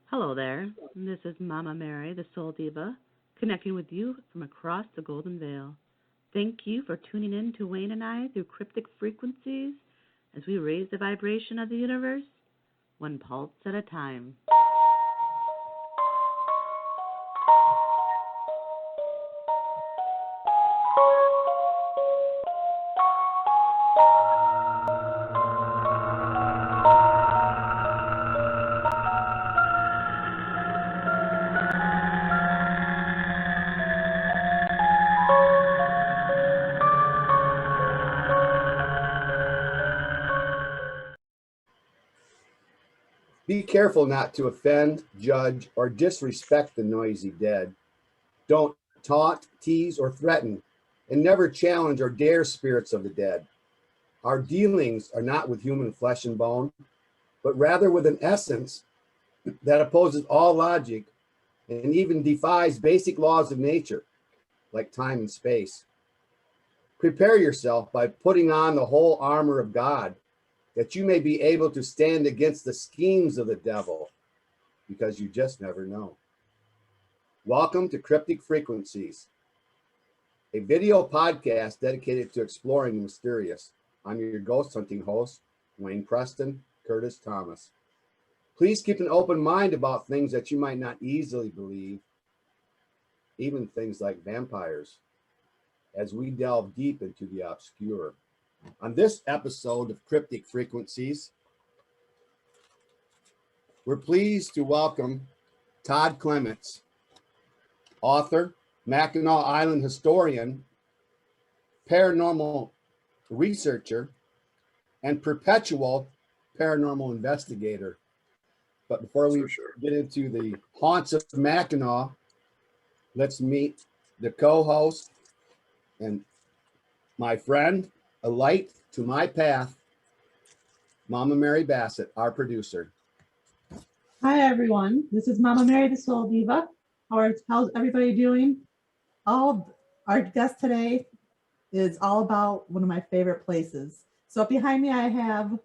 Hello there. This is Mama Mary, the Soul Diva, connecting with you from across the Golden Veil. Thank you for tuning in to Wayne and I through Cryptic Frequencies as we raise the vibration of the universe one pulse at a time. Be careful not to offend, judge, or disrespect the noisy dead. Don't taunt, tease, or threaten, and never challenge or dare spirits of the dead. Our dealings are not with human flesh and bone, but rather with an essence that opposes all logic and even defies basic laws of nature, like time and space. Prepare yourself by putting on the whole armor of God, that you may be able to stand against the schemes of the devil, because you just never know. Welcome to Cryptic Frequencies, a video podcast dedicated to exploring the mysterious. I'm your ghost hunting host, Wayne Preston Curtis Thomas. Please keep an open mind about things that you might not easily believe, even things like vampires, as we delve deep into the obscure. On this episode of Cryptic Frequencies, we're pleased to welcome Todd Clements, author, Mackinac Island historian, paranormal researcher, and perpetual paranormal investigator. But before we get into the haunts of Mackinac, let's meet the co-host and my friend, a light to my path, Mama Mary Bassett, our producer. Hi, everyone. This is Mama Mary, the Soul Diva. How's everybody doing? Our guest today is all about one of my favorite places. So behind me, I have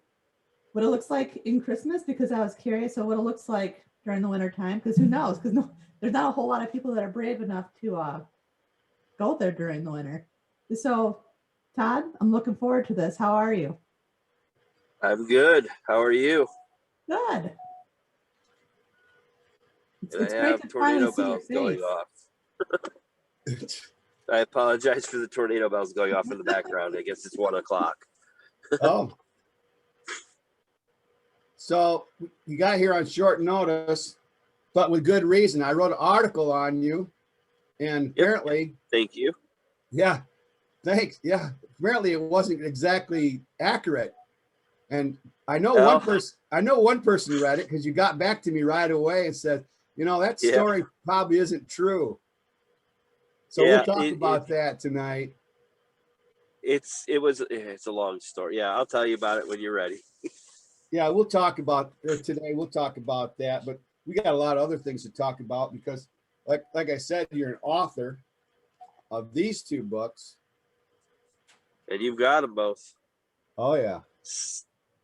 what it looks like in Christmas, because I was curious of what it looks like during the winter time, because who knows? Because there's not a whole lot of people that are brave enough to go there during the winter. So Todd, I'm looking forward to this. How are you? I'm good. How are you? Good. It's I have tornado bells going off. I apologize for the tornado bells going off in the background. I guess it's 1 o'clock. Oh. So you got here on short notice, but with good reason. I wrote an article on you, and apparently... Thank you. Yeah, thanks. Yeah, apparently it wasn't exactly accurate. And I know one person read it, because you got back to me right away and said, you know, that story probably isn't true. So we'll talk about that tonight. It's a long story. Yeah, I'll tell you about it when you're ready. Yeah, we'll talk about today. We'll talk about that, but we got a lot of other things to talk about, because like I said, you're an author of these two books. And you've got them both. Oh, yeah.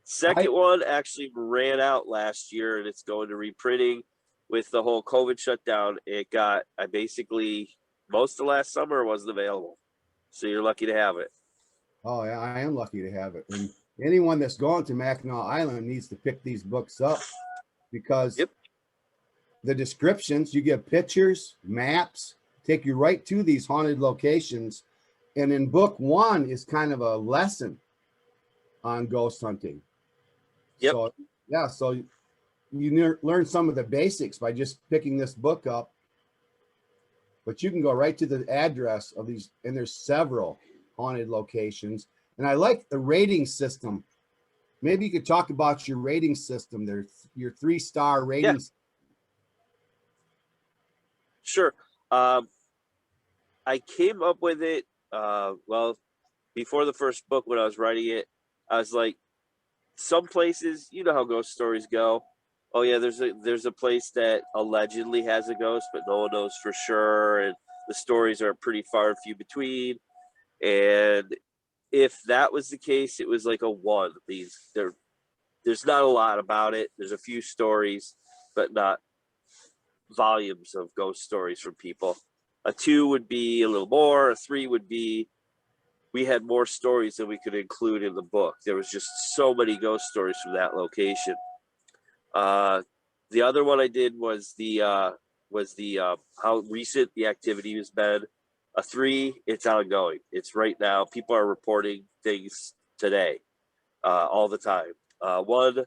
Second one actually ran out last year, and it's going to reprinting with the whole COVID shutdown. Most of last summer wasn't available. So you're lucky to have it. Oh, yeah, I am lucky to have it. And anyone that's going to Mackinac Island needs to pick these books up, because the descriptions, you get pictures, maps, take you right to these haunted locations. And in book one is kind of a lesson on ghost hunting. Yep. So, yeah, so you learn some of the basics by just picking this book up. But you can go right to the address of these, and there's several haunted locations. And I like the rating system. Maybe you could talk about your rating system. There's your 3-star ratings. Yeah. Sure. I came up with it, before the first book, when I was writing it, I was like, some places, you know how ghost stories go. Oh yeah, there's a place that allegedly has a ghost, but no one knows for sure, and the stories are pretty far and few between. And if that was the case, it was like a 1. There's not a lot about it. There's a few stories, but not volumes of ghost stories from people. A 2 would be a little more. A 3 would be we had more stories than we could include in the book. There was just so many ghost stories from that location. The other one I did was the how recent the activity has been. A 3, it's ongoing. It's right now. People are reporting things today, all the time. 1,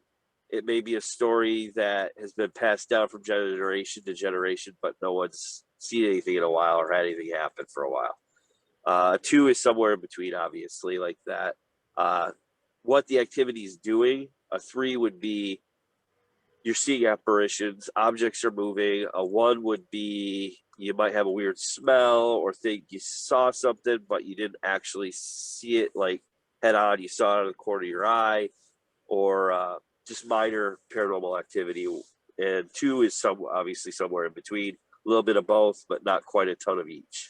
it may be a story that has been passed down from generation to generation, but no one's seen anything in a while or had anything happen for a while. 2 is somewhere in between, obviously, like that. What the activity is doing. A 3 would be you're seeing apparitions, objects are moving. A 1 would be you might have a weird smell or think you saw something, but you didn't actually see it like head on. You saw it out of the corner of your eye, or just minor paranormal activity. And 2 is obviously somewhere in between, a little bit of both, but not quite a ton of each.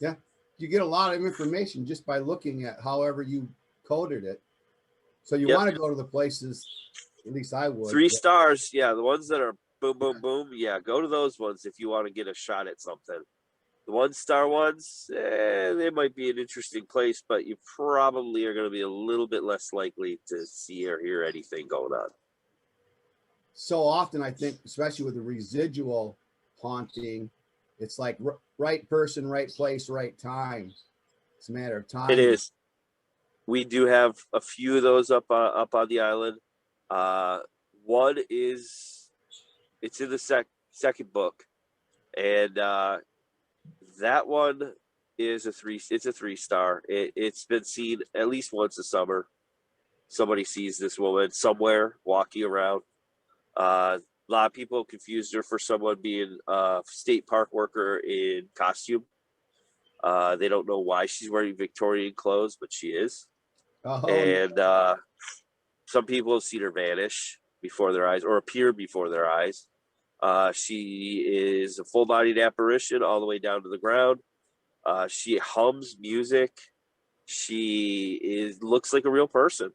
Yeah, you get a lot of information just by looking at however you coded it. So you want to go to the places, at least I would. 3 stars, yeah, the ones that are boom, boom, boom, yeah, go to those ones if you want to get a shot at something. The 1-star ones, they might be an interesting place, but you probably are going to be a little bit less likely to see or hear anything going on. So often, I think, especially with the residual haunting, it's like right person, right place, right time. It's a matter of time. It is. We do have a few of those up on the island. One is, it's in the second book, and that one is a 3. It's a 3-star. It's been seen at least once a summer. Somebody sees this woman somewhere walking around. A lot of people confused her for someone being a state park worker in costume. They don't know why she's wearing Victorian clothes, but she is. Oh, and some people have seen her vanish before their eyes or appear before their eyes. She is a full-bodied apparition all the way down to the ground. She hums music. She looks like a real person.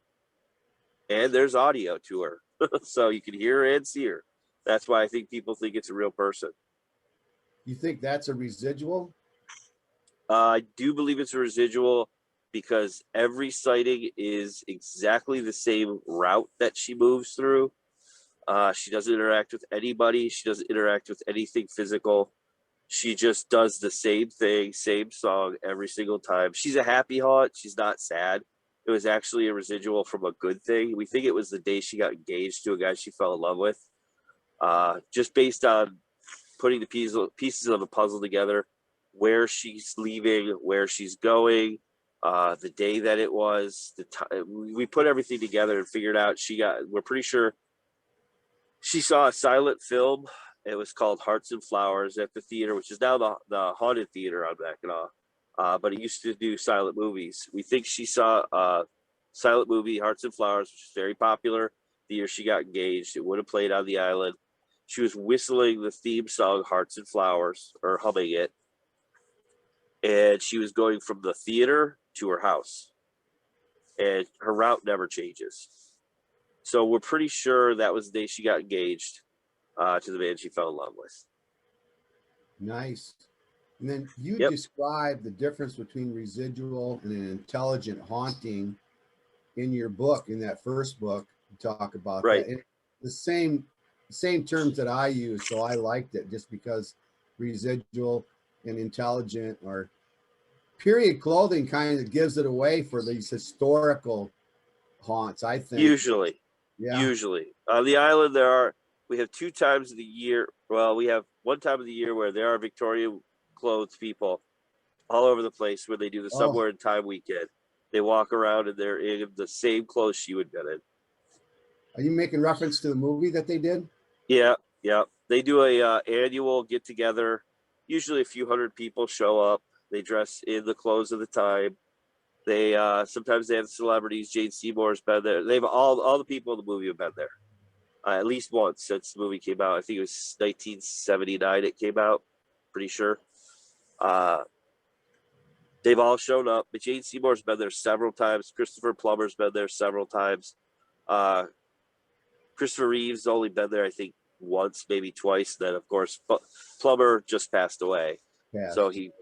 And there's audio to her. So you can hear her and see her. That's why I think people think it's a real person. You think that's a residual? I do believe it's a residual because every sighting is exactly the same route that she moves through. She doesn't interact with anybody. She doesn't interact with anything physical. She just does the same thing, same song every single time. She's a happy haunt. She's not sad. It was actually a residual from a good thing. We think it was the day she got engaged to a guy she fell in love with. Just based on putting the pieces of the puzzle together, where she's leaving, where she's going, the day that it was, the time. We put everything together and figured out we're pretty sure she saw a silent film. It was called Hearts and Flowers at the theater, which is now the Haunted Theater on Mackinac. But it used to do silent movies. We think she saw a silent movie, Hearts and Flowers, which was very popular the year she got engaged. It would have played on the island. She was whistling the theme song, Hearts and Flowers, or humming it. And she was going from the theater to her house. And her route never changes. So we're pretty sure that was the day she got engaged to the man she fell in love with. Nice. And then you Yep. describe the difference between residual and an intelligent haunting in your book, in that first book. You talk about Right. that. And the same terms that I use, so I liked it just because residual and intelligent or period clothing kind of gives it away for these historical haunts, I think. Usually. On the island, we have 2 times of the year. Well, we have one time of the year where there are Victorian clothes people all over the place where they do the Somewhere in Time weekend. They walk around and they're in the same clothes she would have been in. Are you making reference to the movie that they did? Yeah. They do a annual get together. Usually a few hundred people show up. They dress in the clothes of the time. They sometimes they have celebrities. Jane Seymour's been there. They've all the people in the movie have been there at least once since the movie came out. I think it was 1979. It came out, pretty sure. They've all shown up. But Jane Seymour's been there several times. Christopher Plummer's been there several times. Christopher Reeve's only been there, I think, once, maybe twice. Then, of course, Plumber just passed away. Yeah. So he,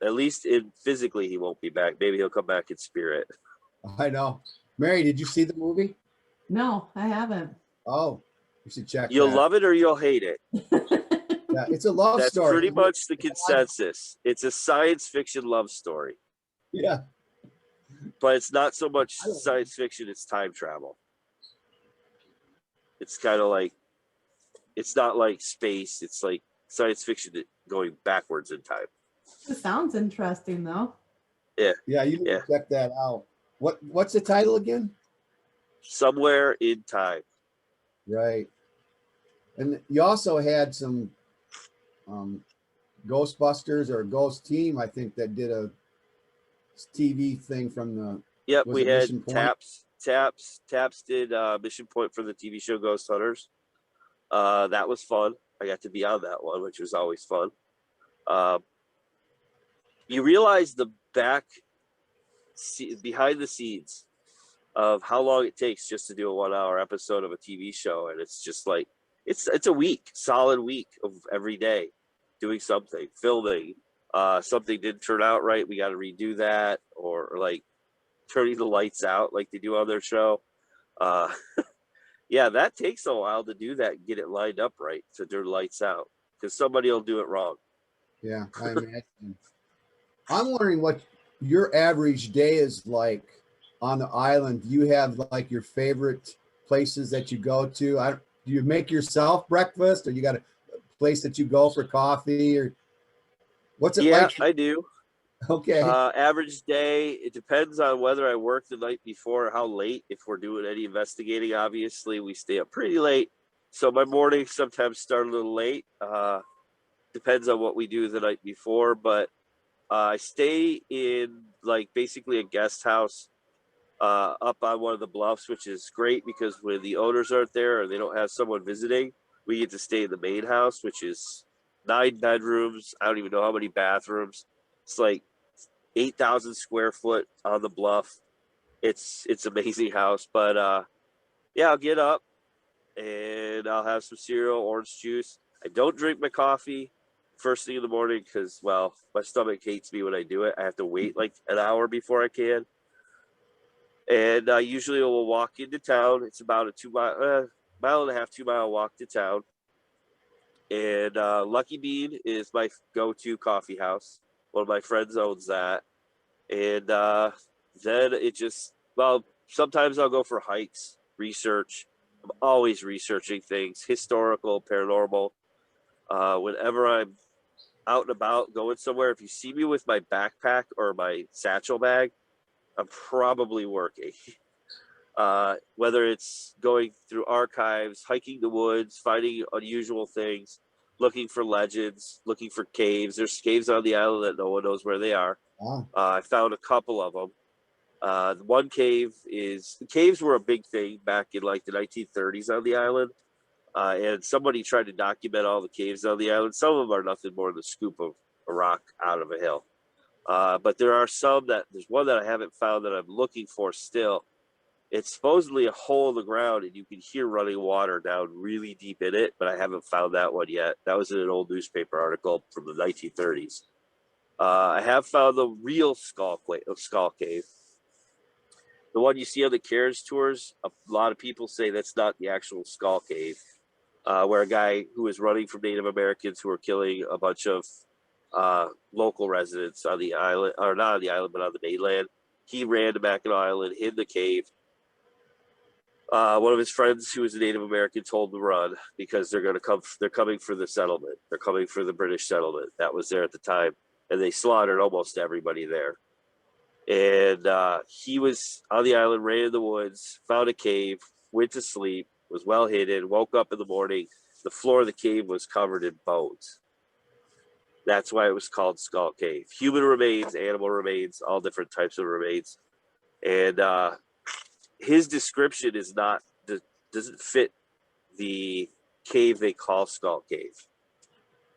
at least physically, he won't be back. Maybe he'll come back in spirit. I know. Mary, did you see the movie? No, I haven't. Oh, you should check You'll that. love it or you'll hate it. Yeah, it's a love That's story. pretty much the consensus. It's a science fiction love story, Yeah. but it's not so much science fiction, it's time travel. It's kind of like, it's not like space, it's like science fiction going backwards in time. It sounds interesting though. Yeah, you need to check that out. What's the title again? Somewhere in Time. Right. And you also had some Ghostbusters or Ghost Team, I think, that did a TV thing from the. Yep, was we it had Mission Point? Taps did Mission Point for the TV show Ghost Hunters. That was fun. I got to be on that one, which was always fun. You realize the behind the scenes of how long it takes just to do a 1 hour episode of a TV show, and it's just like it's a week, solid week of every day doing something, filming. Something didn't turn out right, we got to redo that, or like turning the lights out like they do on their show. Yeah, that takes a while to do that and get it lined up right to turn lights out, because somebody will do it wrong. Yeah, I imagine. I'm wondering what your average day is like on the island. Do you have like your favorite places that you go to? Do you make yourself breakfast, or you got a place that you go for coffee, or what's it like? Yeah, I do. Okay. Average day, it depends on whether I work the night before or how late. If we're doing any investigating, obviously we stay up pretty late. So my mornings sometimes start a little late. Depends on what we do the night before, but I stay in like basically a guest house up on one of the bluffs, which is great because when the owners aren't there or they don't have someone visiting, we get to stay in the main house, which is 9 bedrooms. I don't even know how many bathrooms. It's like 8,000 square foot on the bluff. It's amazing house. But yeah, I'll get up and I'll have some cereal, orange juice. I don't drink my coffee first thing in the morning because, well, my stomach hates me when I do it. I have to wait like an hour before I can. And usually we'll walk into town. It's about a mile and a half, 2 mile walk to town. And Lucky Bean is my go-to coffee house. One of my friends owns that. And then it just, well, sometimes I'll go for hikes, research. I'm always researching things, historical, paranormal. Whenever I'm out and about going somewhere, if you see me with my backpack or my satchel bag, I'm probably working. Whether it's going through archives, hiking the woods, finding unusual things, looking for legends, looking for caves. There's caves on the island that no one knows where they are. Wow. I found a couple of them. One cave the caves were a big thing back in like the 1930s on the island. And somebody tried to document all the caves on the island. Some of them are nothing more than a scoop of a rock out of a hill. But there are some there's one that I haven't found that I'm looking for still. It's supposedly a hole in the ground and you can hear running water down really deep in it, but I haven't found that one yet. That was in an old newspaper article from the 1930s. I have found the real Skull Cave. The one you see on the carriage tours, a lot of people say that's not the actual Skull Cave, where a guy who was running from Native Americans who were killing a bunch of local residents on the island, or not on the island, but on the mainland. He ran to Mackinac Island, hid in the cave. One of his friends who was a Native American told him to run because they're coming for the settlement. They're coming for the British settlement that was there at the time. And they slaughtered almost everybody there. And he was on the island, ran in the woods, found a cave, went to sleep, was well hidden, woke up in the morning. The floor of the cave was covered in bones. That's why it was called Skull Cave. Human remains, animal remains, all different types of remains. And his description doesn't fit the cave they call Skull Cave.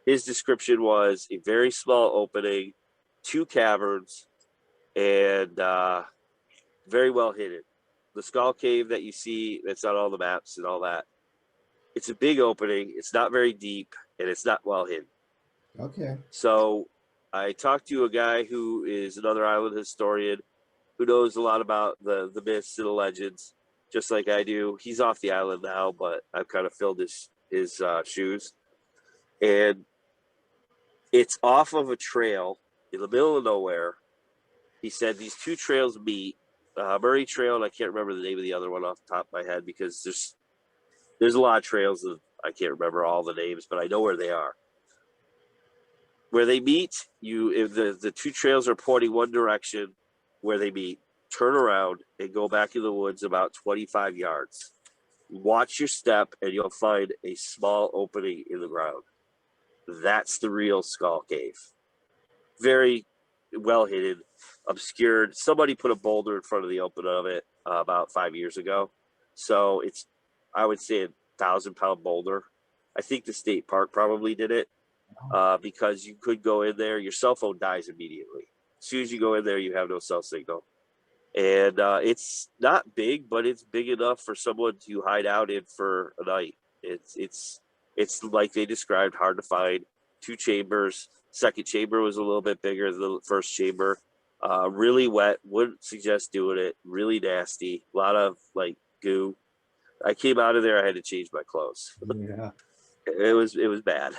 His description was a very small opening, 2 caverns, and very well hidden. The Skull Cave that you see, that's on all the maps and all that, It's a big opening. It's not very deep, and it's not well hidden. Okay. So I talked to a guy who is another island historian who knows a lot about the myths and the legends, just like I do. He's off the island now, but I've kind of filled his shoes. And it's off of a trail in the middle of nowhere. He said these two trails meet, Murray Trail, and I can't remember the name of the other one off the top of my head because there's a lot of trails that I can't remember all the names, but I know where they are. Where they meet, if the two trails are pointing one direction, where they meet, turn around and go back in the woods about 25 yards. Watch your step, and you'll find a small opening in the ground. That's the real Skull Cave. Very well hidden, obscured. Somebody put a boulder in front of the open of it about 5 years ago. So it's, I would say, a 1,000-pound boulder. I think the state park probably did it because you could go in there. Your cell phone dies immediately. As soon as you go in there, you have no cell signal. And it's not big, but it's big enough for someone to hide out in for a night. It's like they described, hard to find. 2 chambers. Second chamber was a little bit bigger than the first chamber. Really wet. Wouldn't suggest doing it. Really nasty. A lot of like goo. I came out of there. I had to change my clothes. Yeah. It was bad.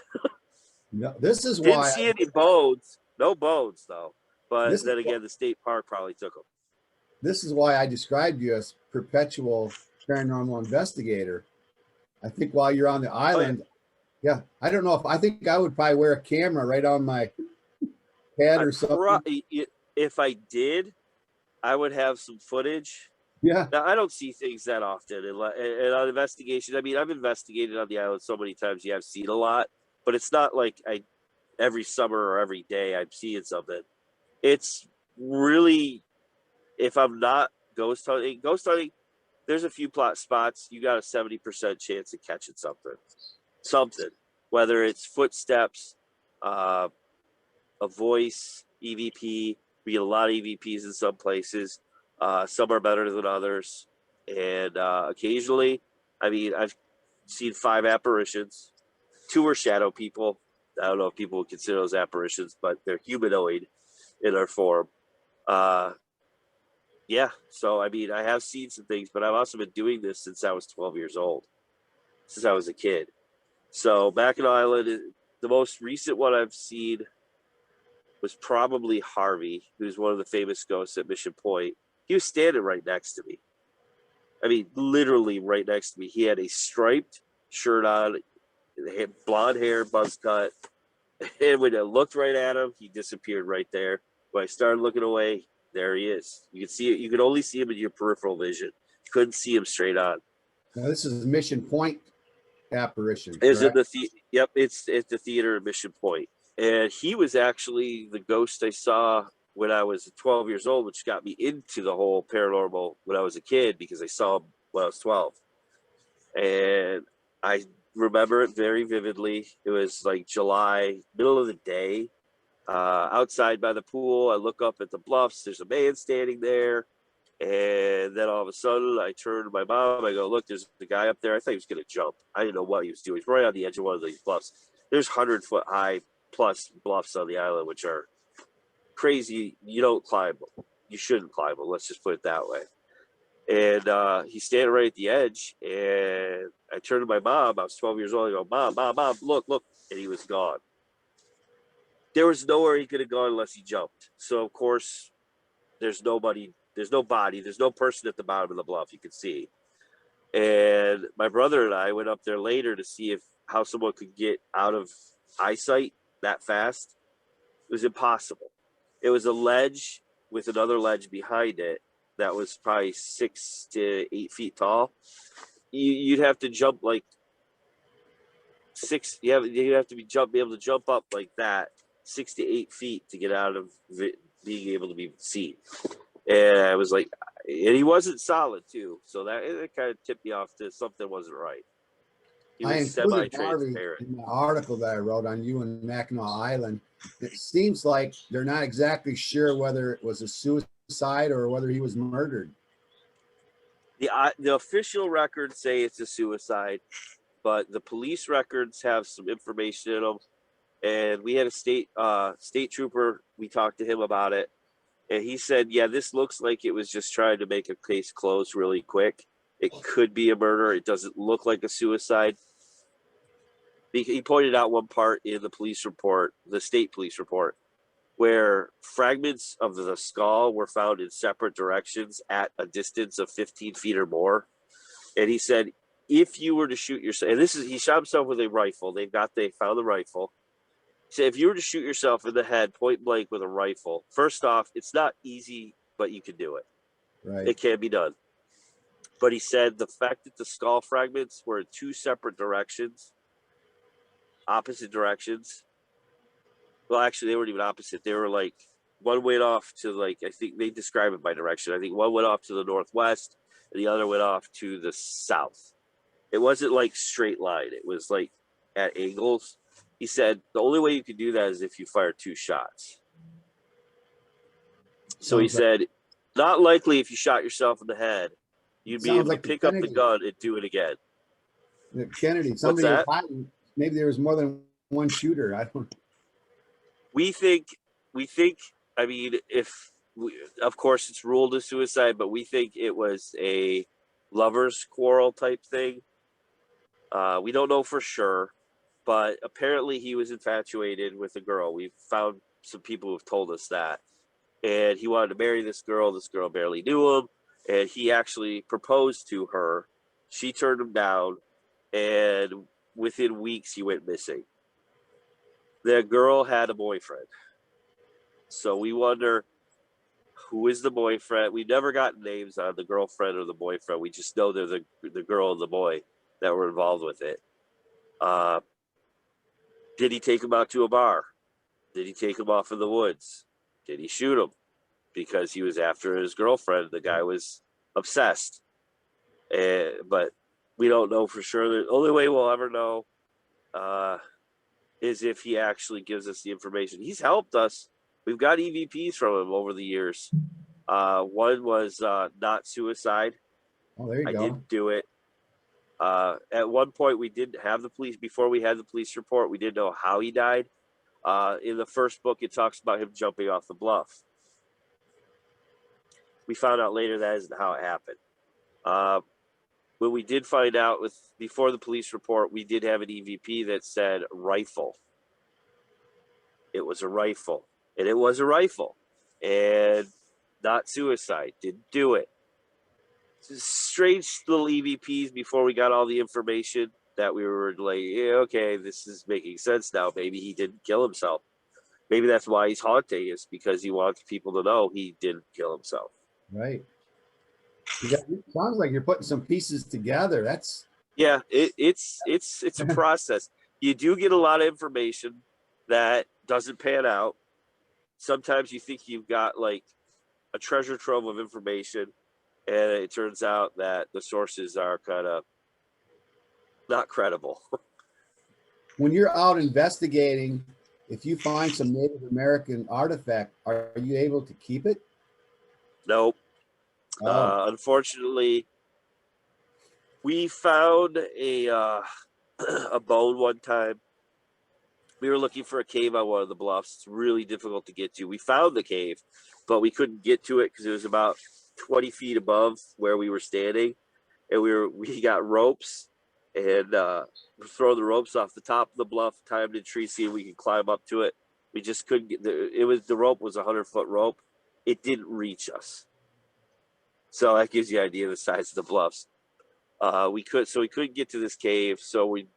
No, this is Didn't why see any bones. No bones though. But This is then again, the state park probably took them. this is why I described you as perpetual paranormal investigator. I think while you're on the island, yeah, I don't know if I think I would probably wear a camera right on my head or something. If I did, I would have some footage. Yeah. Now, I don't see things that often. And on investigation, I mean, I've investigated on the island so many times. You have seen a lot, but it's not like every summer or every day I'm seeing something. It's really, if I'm not ghost hunting, there's a few plot spots. You got a 70% chance of catching something, whether it's footsteps, a voice, EVP. We get a lot of EVPs in some places. Some are better than others. And occasionally, I mean, I've seen 5 apparitions. 2 are shadow people. I don't know if people would consider those apparitions, but they're humanoid in their form. Yeah, so I mean, I have seen some things, but I've also been doing this since I was 12 years old, since I was a kid. So Mackinac Island, the most recent one I've seen was probably Harvey, who's one of the famous ghosts at Mission Point. He was standing right next to me. I mean, literally right next to me. He had a striped shirt on, had blonde hair, buzz cut. And when I looked right at him, he disappeared right there. When I started looking away, there he is. You could see it. You could only see him in your peripheral vision. You couldn't see him straight on. Now, this is Mission Point apparition. Is it Yep, it's at the theater at Mission Point. And he was actually the ghost I saw when I was 12 years old, which got me into the whole paranormal when I was a kid because I saw him when I was 12. And I remember it very vividly. It was like July, middle of the day, outside by the pool. I look up at the bluffs. There's a man standing there. And then all of a sudden, I turn to my mom. I go, look, there's the guy up there. I thought he was going to jump. I didn't know what he was doing. He's right on the edge of one of these bluffs. There's 100-foot high plus bluffs on the island, which are crazy. You don't climb them. You shouldn't climb them. Let's just put it that way. And he's standing right at the edge. And I turned to my mom. I was 12 years old. I go, Mom, look. And he was gone. There was nowhere he could have gone unless he jumped. So, of course, there's no body, there's no person at the bottom of the bluff you could see. And my brother and I went up there later to see how someone could get out of eyesight that fast. It was impossible. It was a ledge with another ledge behind it that was probably 6 to 8 feet tall. You'd have to jump like 6. You'd have to be able to jump up like that 6 to 8 feet to get out of it, being able to be seen. And I was like, and he wasn't solid too, so that kind of tipped me off to something wasn't right. He was I included Harvey semi-transparent. in the article that I wrote on you and Mackinac Island. It seems like they're not exactly sure whether it was a suicide or whether he was murdered. The official records say it's a suicide, but the police records have some information in them. And we had a state trooper. We talked to him about it, and he said, "Yeah, this looks like it was just trying to make a case closed really quick. It could be a murder. It doesn't look like a suicide." He pointed out one part in the police report, the state police report, where fragments of the skull were found in separate directions at a distance of 15 feet or more. And he said, if you were to shoot yourself, and he shot himself with a rifle. They found the rifle. He said, if you were to shoot yourself in the head point blank with a rifle, first off, it's not easy, but you can do it. Right. It can be done. But he said the fact that the skull fragments were in two separate directions, opposite directions. Well, actually, they weren't even opposite. They were like, one went off to like, I think they describe it by direction. I think one went off to the northwest and the other went off to the south. It wasn't like straight line. It was like at angles. He said the only way you could do that is if you fire two shots. So he said, not likely if you shot yourself in the head, you'd be able to pick up the gun and do it again. Kennedy, somebody was hiding. Maybe there was more than one shooter. I don't. We think. I mean, of course, it's ruled a suicide, but we think it was a lovers' quarrel type thing. We don't know for sure, but apparently he was infatuated with a girl. We've found some people who've told us that, and he wanted to marry this girl. This girl barely knew him, and he actually proposed to her. She turned him down, and within weeks he went missing. The girl had a boyfriend. So we wonder who is the boyfriend. We never got names on the girlfriend or the boyfriend. We just know they're the girl and the boy that were involved with it. Did he take him out to a bar? Did he take him off in the woods? Did he shoot him? Because he was after his girlfriend. The guy was obsessed. But we don't know for sure. The only way we'll ever know is if he actually gives us the information. He's helped us. We've got EVPs from him over the years. One was not suicide. Oh, there you go. I didn't do it. At one point, we didn't have the police. Before we had the police report, we didn't know how he died. In the first book, it talks about him jumping off the bluff. We found out later that isn't how it happened. When we did find out before the police report, we did have an EVP that said rifle. It was a rifle. And it was a rifle. And not suicide. Didn't do it. Strange little EVPs before we got all the information that we were like, yeah, okay, this is making sense now. Maybe he didn't kill himself. Maybe that's why he's haunting us, because he wants people to know he didn't kill himself. Right. It sounds like you're putting some pieces together. That's it's a process. You do get a lot of information that doesn't pan out. Sometimes you think you've got like a treasure trove of information, and it turns out that the sources are kind of not credible. When you're out investigating, if you find some Native American artifact, are you able to keep it? Nope. Unfortunately, we found a bone one time. We were looking for a cave on one of the bluffs. It's really difficult to get to. We found the cave, but we couldn't get to it because it was about 20 feet above where we were standing, and we got ropes, and we're throwing the ropes off the top of the bluff, timed in tree, see if we could climb up to it. We just couldn't get the rope was a 100-foot rope. It didn't reach us. So that gives you an idea of the size of the bluffs. We couldn't get to this cave, so we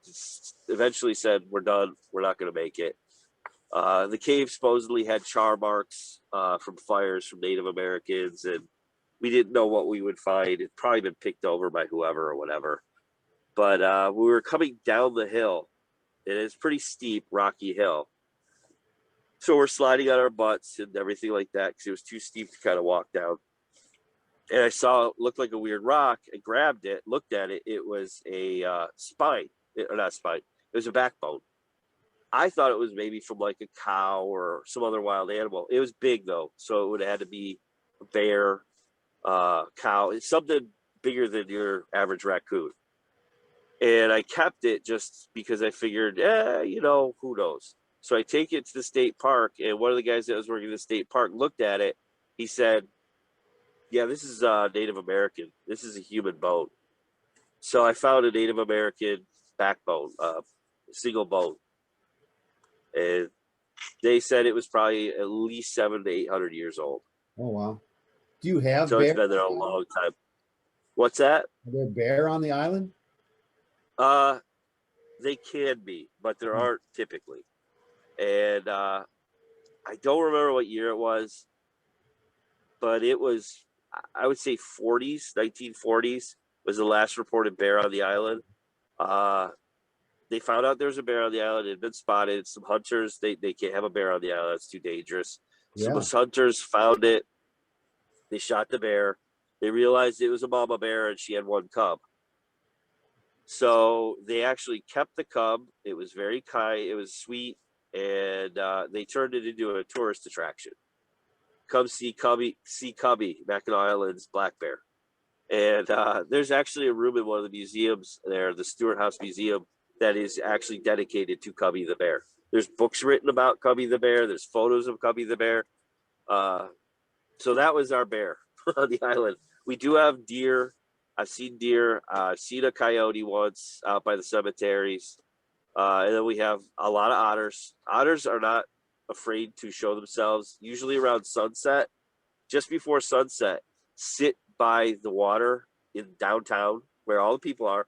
eventually said, we're done. We're not going to make it. The cave supposedly had char marks from fires from Native Americans, and we didn't know what we would find. It'd probably been picked over by whoever or whatever. But we were coming down the hill, and it's pretty steep, rocky hill. So we're sliding on our butts and everything like that because it was too steep to kind of walk down. And I saw it looked like a weird rock. I grabbed it, looked at it. It was a spine, or not spine. It was a backbone. I thought it was maybe from like a cow or some other wild animal. It was big though, so it would have had to be a bear, cow. It's something bigger than your average raccoon. And I kept it just because I figured, you know, who knows. So I take it to the state park, and one of the guys that was working in the state park looked at it. He said, yeah, this is Native American. This is a human bone. So I found a Native American backbone, single bone. And they said it was probably at least 700 to 800 years old. Oh, wow. Do you have So bear? it's been there a long time. What's that? Are there bear on the island? They can be, but there aren't typically. And I don't remember what year it was, but it was, I would say 1940s was the last reported bear on the island. They found out there was a bear on the island. It had been spotted. Some hunters, they can't have a bear on the island. It's too dangerous. Yeah. Some hunters found it. They shot the bear. They realized it was a mama bear and she had one cub. So they actually kept the cub. It was very kind. It was sweet. And they turned it into a tourist attraction. Come see Cubby, Mackinac Island's black bear. And there's actually a room in one of the museums there, the Stewart House Museum, that is actually dedicated to Cubby the bear. There's books written about Cubby the bear. There's photos of Cubby the bear. So that was our bear on the island. We do have deer. I've seen deer. I've seen a coyote once out by the cemeteries. And then we have a lot of otters. Otters are not afraid to show themselves, usually around sunset. Just before sunset, sit by the water in downtown where all the people are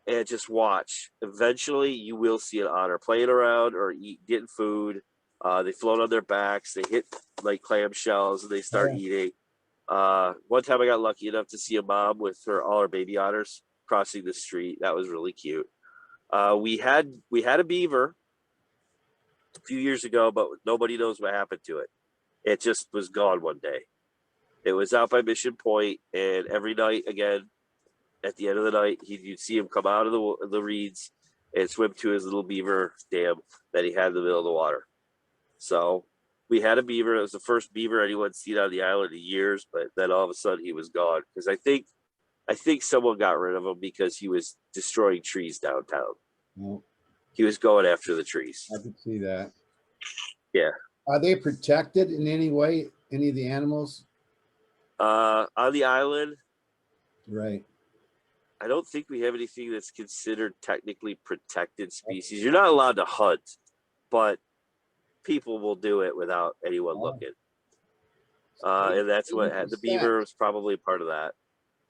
and just watch. Eventually, you will see an otter playing around or getting food. They float on their backs. They hit like clamshells and they start eating. One time I got lucky enough to see a mom with all her baby otters crossing the street. That was really cute. We had a beaver a few years ago, but nobody knows what happened to it. It just was gone one day. It was out by Mission Point, and every night, again, at the end of the night, you'd see him come out of the reeds and swim to his little beaver dam that he had in the middle of the water. So we had a beaver. It was the first beaver anyone's seen on the island in years, but then all of a sudden he was gone because I think someone got rid of him because he was destroying trees downtown. Well, He was going after the trees. I could see that. Yeah. Are they protected in any way? Any of the animals? On the island, Right. I don't think we have anything that's considered technically protected species. You're not allowed to hunt, but people will do it without anyone looking. And that's what the beaver was probably part of that.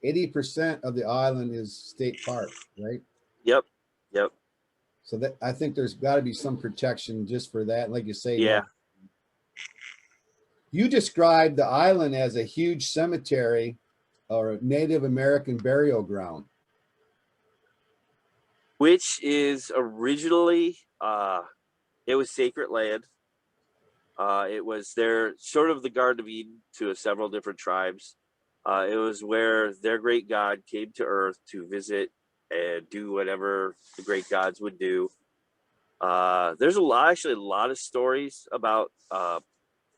80% of the island is state park, right? Yep. So that I think there's got to be some protection just for that. Like you say, Yeah. You described the island as a huge cemetery or a Native American burial ground. Which is originally, it was sacred land. It was their sort of the Garden of Eden to several different tribes. It was where their great god came to earth to visit and do whatever the great gods would do. There's a lot of stories about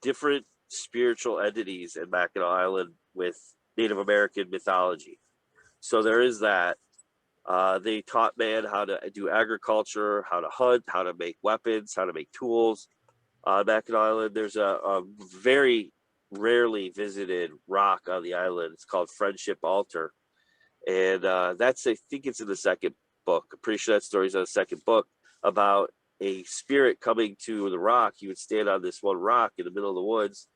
different spiritual entities in Mackinac Island with Native American mythology. So there is that. They taught man how to do agriculture, how to hunt, how to make weapons, how to make tools. Mackinac Island, there's a very rarely visited rock on the island. It's called Friendship Altar. And I think it's in the second book. I'm pretty sure that story's in the second book about a spirit coming to the rock. He would stand on this one rock in the middle of the woods.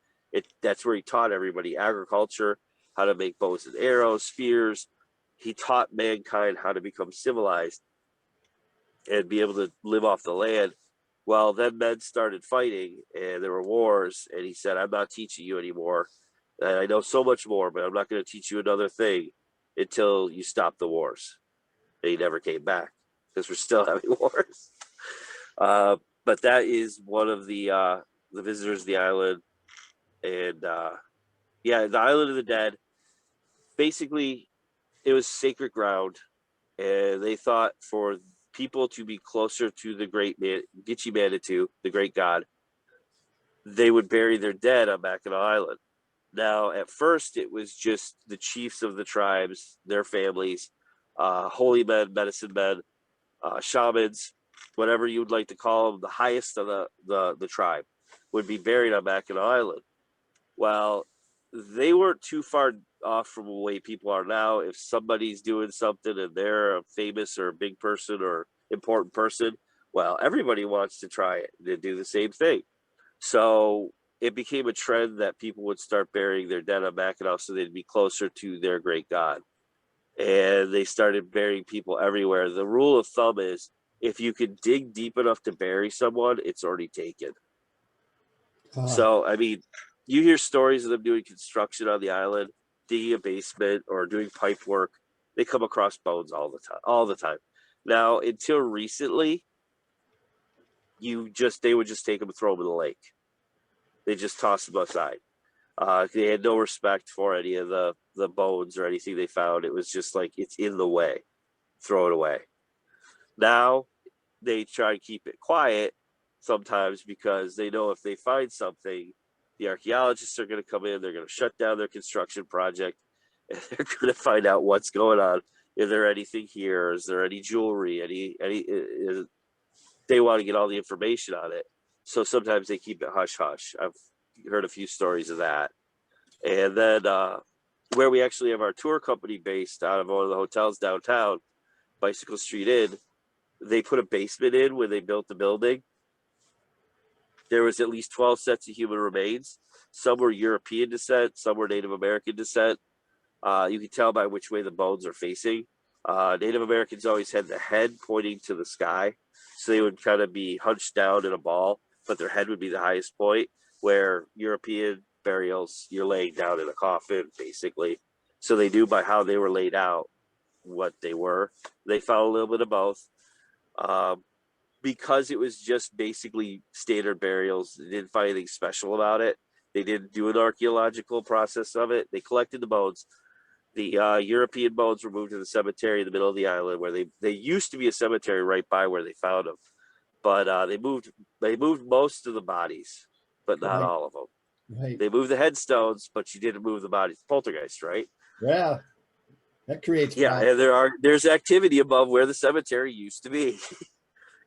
That's where he taught everybody agriculture, how to make bows and arrows, spears. He taught mankind how to become civilized and be able to live off the land. Well, then men started fighting and there were wars. And he said, I'm not teaching you anymore. And I know so much more, but I'm not going to teach you another thing until you stop the wars. And he never came back because we're still having wars. But that is one of the visitors of the island. And the Island of the Dead, basically, it was sacred ground, and they thought for people to be closer to the great Gitche Manitou, the great god, they would bury their dead on Mackinac Island. Now, at first, it was just the chiefs of the tribes, their families. holy men, medicine men, shamans, whatever you would like to call them, the highest of the tribe would be buried on Mackinac Island. Well, they weren't too far off from the way people are now. If somebody's doing something and they're a famous or a big person or important person, well, everybody wants to try it to do the same thing. So it became a trend that people would start burying their dead on Mackinac so they'd be closer to their great god. And they started burying people everywhere. The rule of thumb is if you can dig deep enough to bury someone, it's already taken. So, I mean, you hear stories of them doing construction on the island, digging a basement or doing pipe work. They come across bones all the time. Now, until recently, they would just take them and throw them in the lake. They just toss them aside. They had no respect for any of the bones or anything they found. It was just like, it's in the way, throw it away. Now they try to keep it quiet sometimes because they know if they find something, the archaeologists are going to come in, they're going to shut down their construction project, and they're going to find out what's going on. Is there anything here? Is there any jewelry? They want to get all the information on it. So sometimes they keep it hush hush. I've heard a few stories of that. And then where we actually have our tour company based out of one of the hotels downtown, Bicycle Street Inn, they put a basement in when they built the building. There was at least 12 sets of human remains. Some were European descent, some were Native American descent. You can tell by which way the bones are facing. Native Americans always had the head pointing to the sky, so they would kind of be hunched down in a ball, but their head would be the highest point, where European burials, you're laying down in a coffin, basically. So they knew by how they were laid out what they were. They found a little bit of both. Because it was just basically standard burials, they didn't find anything special about it. They didn't do an archaeological process of it. They collected the bones. The European bones were moved to the cemetery in the middle of the island, where they used to be a cemetery right by where they found them, but they moved most of the bodies, but not all of them. Right. They moved the headstones, but you didn't move the bodies. Poltergeist, right? Yeah. That creates and there's activity above where the cemetery used to be.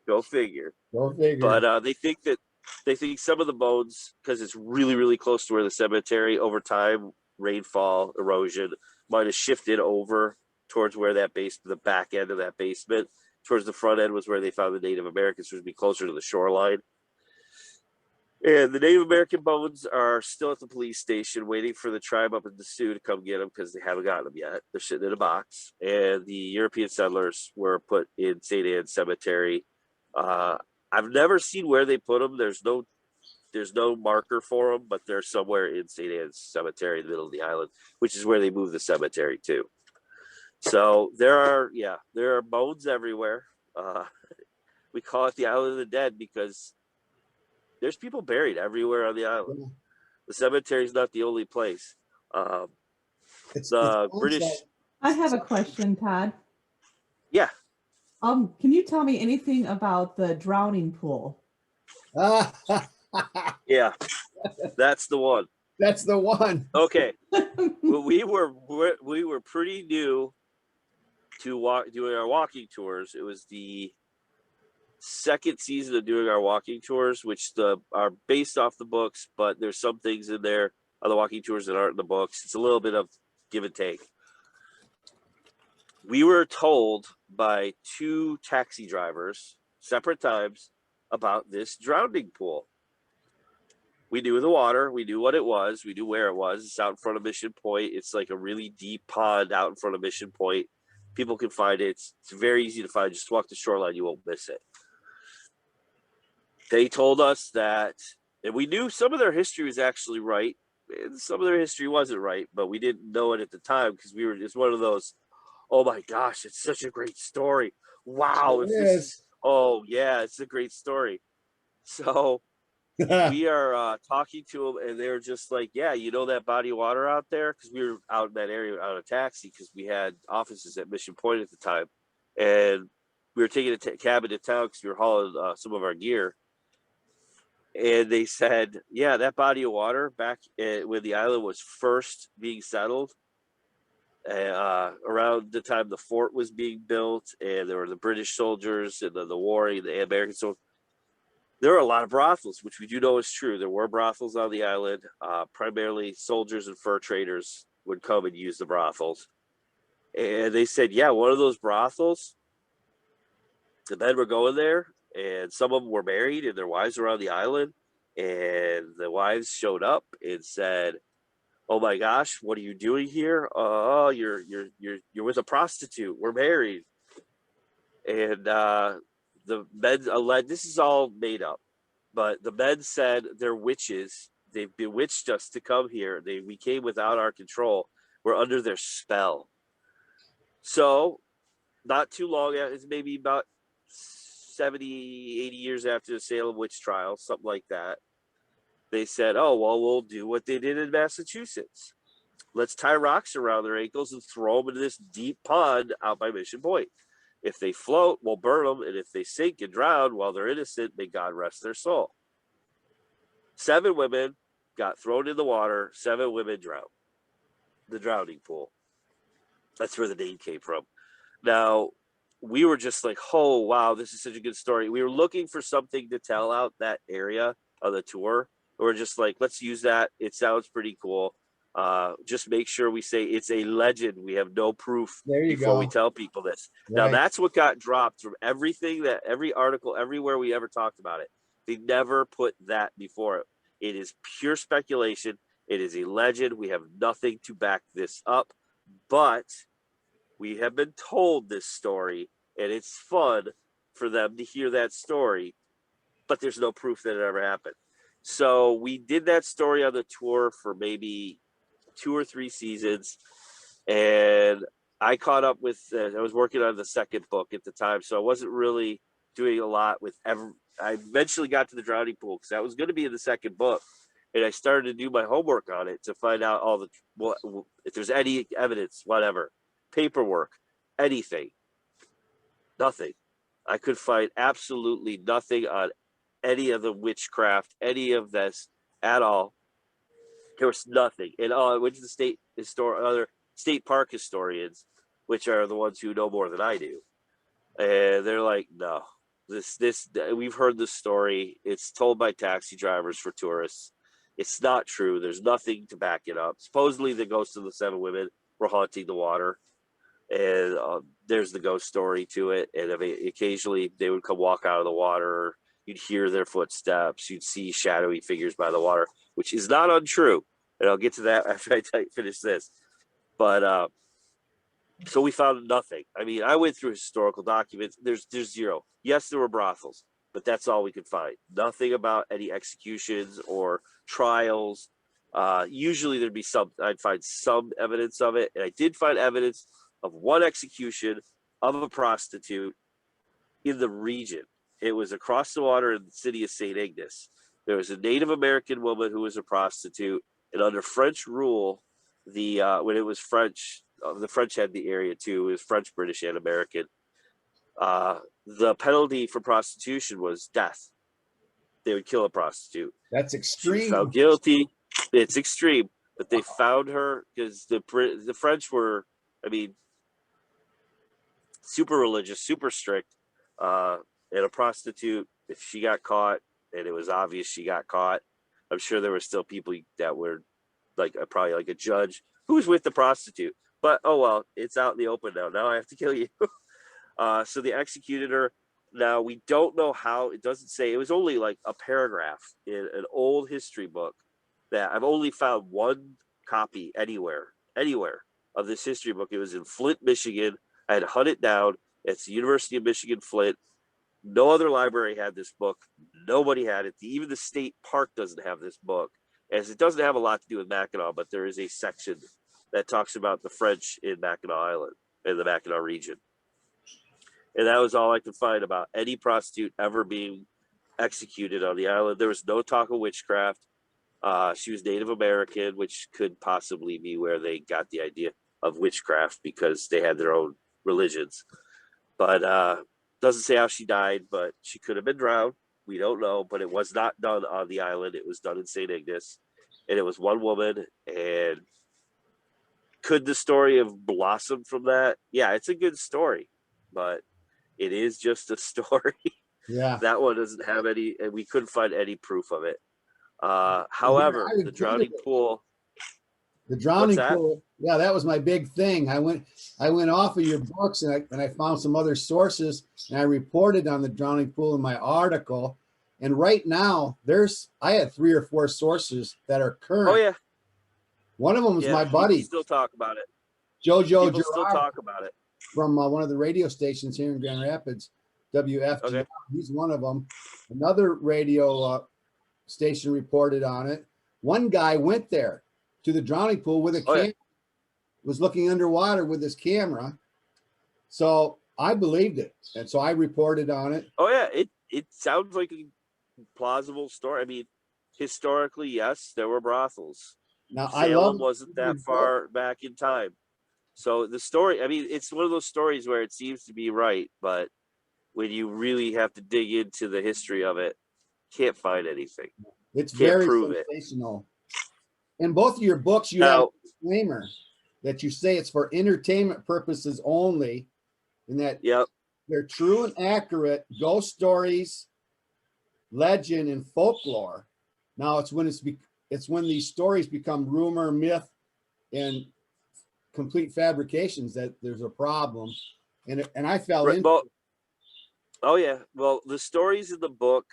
Go figure. Go figure. But they think some of the bones, because it's really, really close to where the cemetery, over time, rainfall, erosion, might have shifted over towards where that the back end of that basement, towards the front end was where they found the Native Americans, which would be closer to the shoreline. And the Native American bones are still at the police station waiting for the tribe up in the Sioux to come get them because they haven't gotten them yet. They're sitting in a box. And the European settlers were put in St. Anne's Cemetery. I've never seen where they put them. There's no marker for them, but they're somewhere in St. Anne's Cemetery in the middle of the island, which is where they moved the cemetery to. So there are bones everywhere. We call it the Island of the Dead because there's people buried everywhere on the island. Yeah. The cemetery is not the only place. It's British. I have a question, Todd. Yeah. Can you tell me anything about the drowning pool? Yeah, that's the one. That's the one. Okay. Well, we were pretty new to doing our walking tours. It was the second season of doing our walking tours, which are based off the books, but there's some things in there on the walking tours that aren't in the books. It's a little bit of give and take. We were told by two taxi drivers, separate times, about this drowning pool. We knew the water. We knew what it was. We knew where it was. It's out in front of Mission Point. It's like a really deep pond out in front of Mission Point. People can find it. It's very easy to find. Just walk the shoreline. You won't miss it. They told us that, and we knew some of their history was actually right, and some of their history wasn't right, but we didn't know it at the time because it's one of those, oh my gosh, it's such a great story. Wow. Oh yeah, it's a great story. So we are talking to them, and they're just like, yeah, you know that body of water out there? Because we were out in that area on a taxi because we had offices at Mission Point at the time. And we were taking a cab into town because we were hauling some of our gear. And they said, yeah, that body of water back when the island was first being settled, around the time the fort was being built, and there were the British soldiers and the war, and the American soldiers. There were a lot of brothels, which we do know is true. There were brothels on the island. Primarily soldiers and fur traders would come and use the brothels. And they said, yeah, one of those brothels, the men were going there, and some of them were married, and their wives were on the island. And the wives showed up and said, "Oh my gosh, what are you doing here? Oh, you're with a prostitute. We're married." And the men alleged, this is all made up, but the men said they're witches. They've bewitched us to come here. We came without our control. We're under their spell. So not too long, it's maybe about 70, 80 years after the Salem witch trial, something like that. They said, oh, well, we'll do what they did in Massachusetts. Let's tie rocks around their ankles and throw them into this deep pond out by Mission Point. If they float, we'll burn them. And if they sink and drown while they're innocent, may God rest their soul. 7 women got thrown in the water. 7 women drowned. The drowning pool. That's where the name came from. Now, we were just like, oh, wow, this is such a good story. We were looking for something to tell out that area of the tour. We're just like, let's use that. It sounds pretty cool. Just make sure we say it's a legend. We have no proof before we tell people this. Right. Now, that's what got dropped from everything, that every article, everywhere we ever talked about it. They never put that before it. It is pure speculation. It is a legend. We have nothing to back this up. But we have been told this story, and it's fun for them to hear that story. But there's no proof that it ever happened. So we did that story on the tour for maybe 2 or 3 seasons, and I caught up with, I was working on the second book at the time, so I wasn't really doing a lot with I eventually got to the drowning pool because that was going to be in the second book, and I started to do my homework on it to find out all the, if there's any evidence, whatever, paperwork, anything, nothing. I could find absolutely nothing on any of the witchcraft, any of this at all. There was nothing. And I went to the other state park historians, which are the ones who know more than I do. And they're like, no, this we've heard this story. It's told by taxi drivers for tourists. It's not true. There's nothing to back it up. Supposedly the ghosts of the 7 women were haunting the water. And there's the ghost story to it. And occasionally they would come walk out of the water. You'd hear their footsteps. You'd see shadowy figures by the water, which is not untrue. And I'll get to that after I finish this. But so we found nothing. I mean, I went through historical documents. There's zero. Yes, there were brothels, but that's all we could find. Nothing about any executions or trials. Usually there'd be I'd find some evidence of it. And I did find evidence of one execution of a prostitute in the region. It was across the water in the city of St. Ignace. There was a Native American woman who was a prostitute, and under French rule, when it was French, the French had the area too. It was French, British, and American. The penalty for prostitution was death. They would kill a prostitute. That's extreme. She was found guilty. It's extreme, but they found her because the French were, I mean, super religious, super strict. And a prostitute, if she got caught, and it was obvious she got caught, I'm sure there were still people that were like probably like a judge who was with the prostitute. But oh well, it's out in the open now. Now I have to kill you. So they executed her. Now we don't know how. It doesn't say. It was only like a paragraph in an old history book that I've only found one copy anywhere of this history book. It was in Flint, Michigan. I had to hunt it down. It's the University of Michigan, Flint. No other library had this book. Nobody had it. Even the state park doesn't have this book. As it doesn't have a lot to do with Mackinac, but there is a section that talks about the French in Mackinac Island, in the Mackinac region. And that was all I could find about any prostitute ever being executed on the island. There was no talk of witchcraft. She was Native American, which could possibly be where they got the idea of witchcraft because they had their own religions. But doesn't say how she died, but she could have been drowned. We don't know, but it was not done on the island. It was done in St. Ignace, and it was one woman, and Could the story have blossomed from that? Yeah, it's a good story, but it is just a story. Yeah. That one doesn't have any, and we couldn't find any proof of it. I However, the reported drowning it. pool. The What's drowning that? pool. Yeah, that was my big thing. I went off of your books and I found some other sources and I reported on the drowning pool in my article. And right now I had 3 or 4 sources that are current. Oh yeah, One of them was yeah. my People buddy, still talk about it. Jojo People still Girard talk about it. from one of the radio stations here in Grand Rapids, WFG. Okay. He's one of them. Another radio station reported on it. One guy went there to the drowning pool with a camera, was looking underwater with his camera. So I believed it. And so I reported on it. Oh yeah, it sounds like a plausible story. I mean, historically, yes, there were brothels. Now Salem wasn't that far back in time. So the story, I mean, it's one of those stories where it seems to be right, but when you really have to dig into the history of it, can't find anything. It's Can't very prove it. sensational. In both of your books, you have a disclaimer that you say it's for entertainment purposes only, and that they're true and accurate ghost stories, legend, and folklore. Now it's when these stories become rumor, myth, and complete fabrications that there's a problem. And I fell into. Well, oh yeah. Well, the stories in the book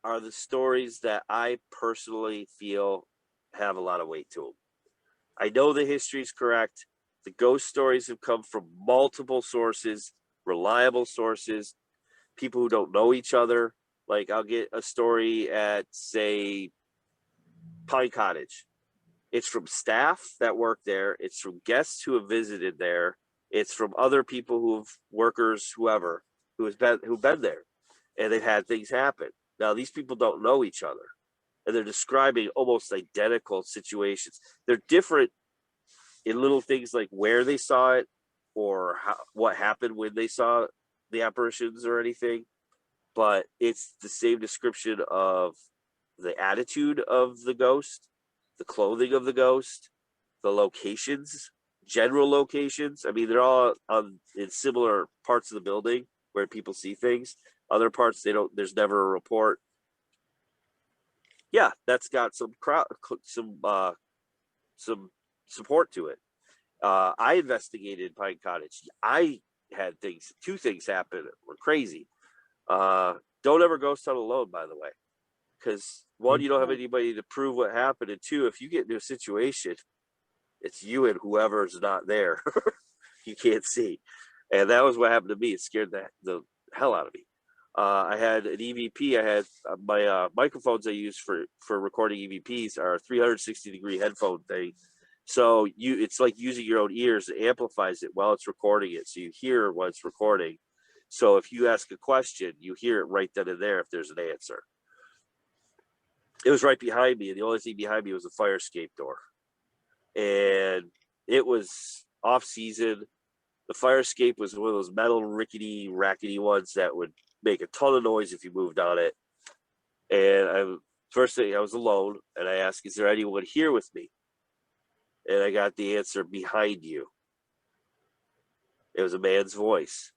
are the stories that I personally feel have a lot of weight to them. I know the history is correct. The ghost stories have come from multiple sources, reliable sources, people who don't know each other. Like I'll get a story at, say, Pine Cottage. It's from staff that work there. It's from guests who have visited there. It's from other people workers, whoever, who've been there, and they've had things happen. Now these people don't know each other, and they're describing almost identical situations. They're different in little things like where they saw it or what happened when they saw the apparitions or anything, but it's the same description of the attitude of the ghost, the clothing of the ghost, the locations, general locations. I mean, they're all in similar parts of the building where people see things. Other parts, there's never a report. Yeah, that's got some support to it. I investigated Pine Cottage. I had 2 things happen that were crazy. Don't ever ghost hunt alone, by the way, because 1, you don't have anybody to prove what happened, and 2, if you get into a situation, it's you and whoever's not there. You can't see, and that was what happened to me. It scared the hell out of me. I had an EVP. I had my microphones I use for recording EVPs are 360-degree headphone thing. So it's like using your own ears. It amplifies it while it's recording it, so you hear what it's recording. So if you ask a question, you hear it right then and there if there's an answer. It was right behind me, and the only thing behind me was a fire escape door. And it was off season. The fire escape was one of those metal rickety, rackety ones that would make a ton of noise if you moved on it. And first thing, I was alone, and I asked, "Is there anyone here with me?" And I got the answer, "Behind you." It was a man's voice.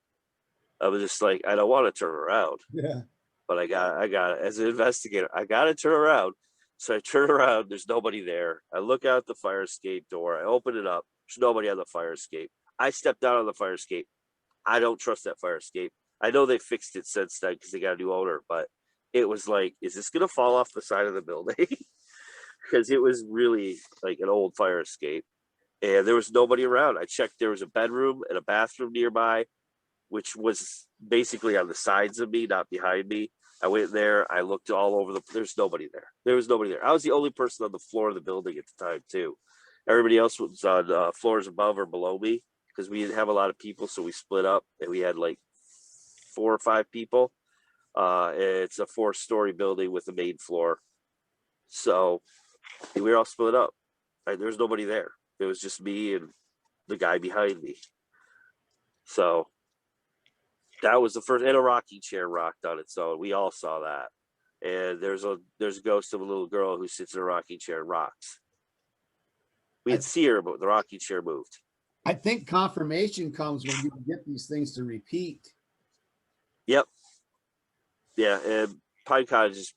I was just like, I don't want to turn around. Yeah. But I got as an investigator, I got to turn around. So I turn around, there's nobody there. I look out the fire escape door. I open it up. There's nobody on the fire escape. I step down on the fire escape. I don't trust that fire escape. I know they fixed it since then because they got a new owner, but it was like, is this going to fall off the side of the building? Because it was really like an old fire escape. And there was nobody around. I checked, there was a bedroom and a bathroom nearby, which was basically on the sides of me, not behind me. I went there. I looked all over there's nobody there. There was nobody there. I was the only person on the floor of the building at the time, too. Everybody else was on floors above or below me because we didn't have a lot of people. So we split up and we had like 4 or 5 people. It's a 4-story building with a main floor. So we were all split up. There was nobody there. It was just me and the guy behind me. So that was the first, and a rocking chair rocked on its own. We all saw that. And there's a ghost of a little girl who sits in a rocking chair and rocks. We'd see her, but the rocking chair moved. I think confirmation comes when you can get these things to repeat. Yep. Yeah, and Pine Cottage is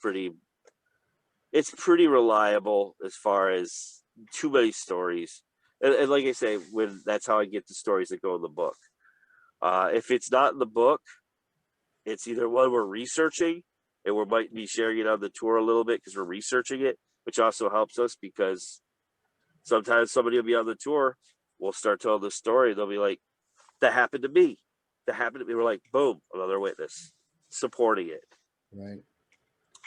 it's pretty reliable as far as too many stories. And like I say, that's how I get the stories that go in the book. If it's not in the book, it's either one we're researching, and we might be sharing it on the tour a little bit because we're researching it, which also helps us because sometimes somebody will be on the tour, we'll start telling the story, they'll be like, that happened to me. That happened to me. We're like, boom, another witness supporting it. Right.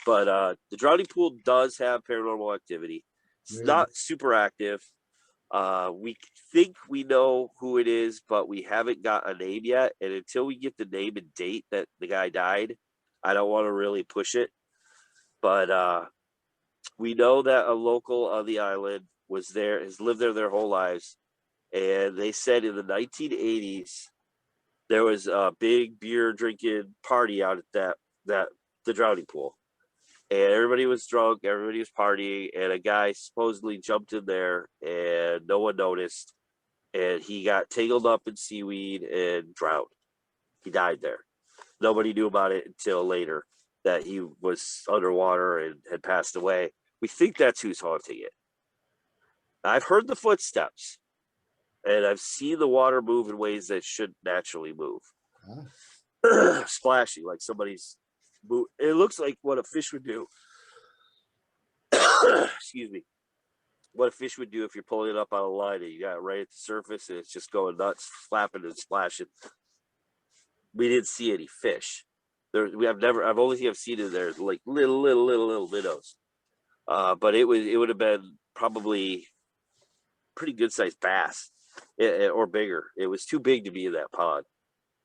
But the drowning pool does have paranormal activity. It's not super active. We think we know who it is, but we haven't got a name yet. And until we get the name and date that the guy died, I don't want to really push it. But we know that a local on the island has lived there their whole lives. And they said in the 1980s, there was a big beer drinking party out at the drowning pool. And everybody was drunk, everybody was partying, and a guy supposedly jumped in there and no one noticed. And he got tangled up in seaweed and drowned. He died there. Nobody knew about it until later that he was underwater and had passed away. We think that's who's haunting it. I've heard the footsteps, and I've seen the water move in ways that shouldn't naturally move. Splashing, like somebody's move. It looks like what a fish would do. Excuse me. What a fish would do if you're pulling it up on a line and you got it right at the surface and it's just going nuts, flapping and splashing. We didn't see any fish. I've only seen it there like little minnows. But it would have been probably pretty good sized bass or bigger. It was too big to be in that pond.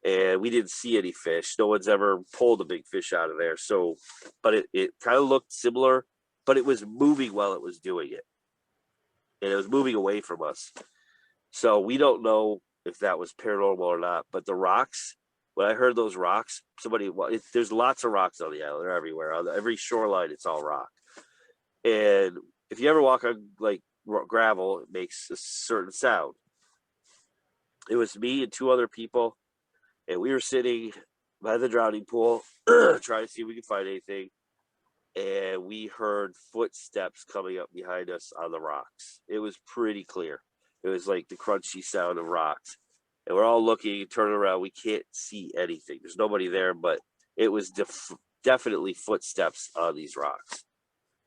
And we didn't see any fish. No one's ever pulled a big fish out of there. So, but it kind of looked similar, but it was moving while it was doing it. And it was moving away from us. So we don't know if that was paranormal or not. But the rocks, when I heard those rocks, there's lots of rocks on the island. They're everywhere. On every shoreline, it's all rock. And if you ever walk on like gravel, it makes a certain sound. It was me and two other people. And we were sitting by the drowning pool, trying to see if we could find anything. And we heard footsteps coming up behind us on the rocks. It was pretty clear. It was like the crunchy sound of rocks. And we're all looking, turning around. We can't see anything. There's nobody there, but it was definitely footsteps on these rocks.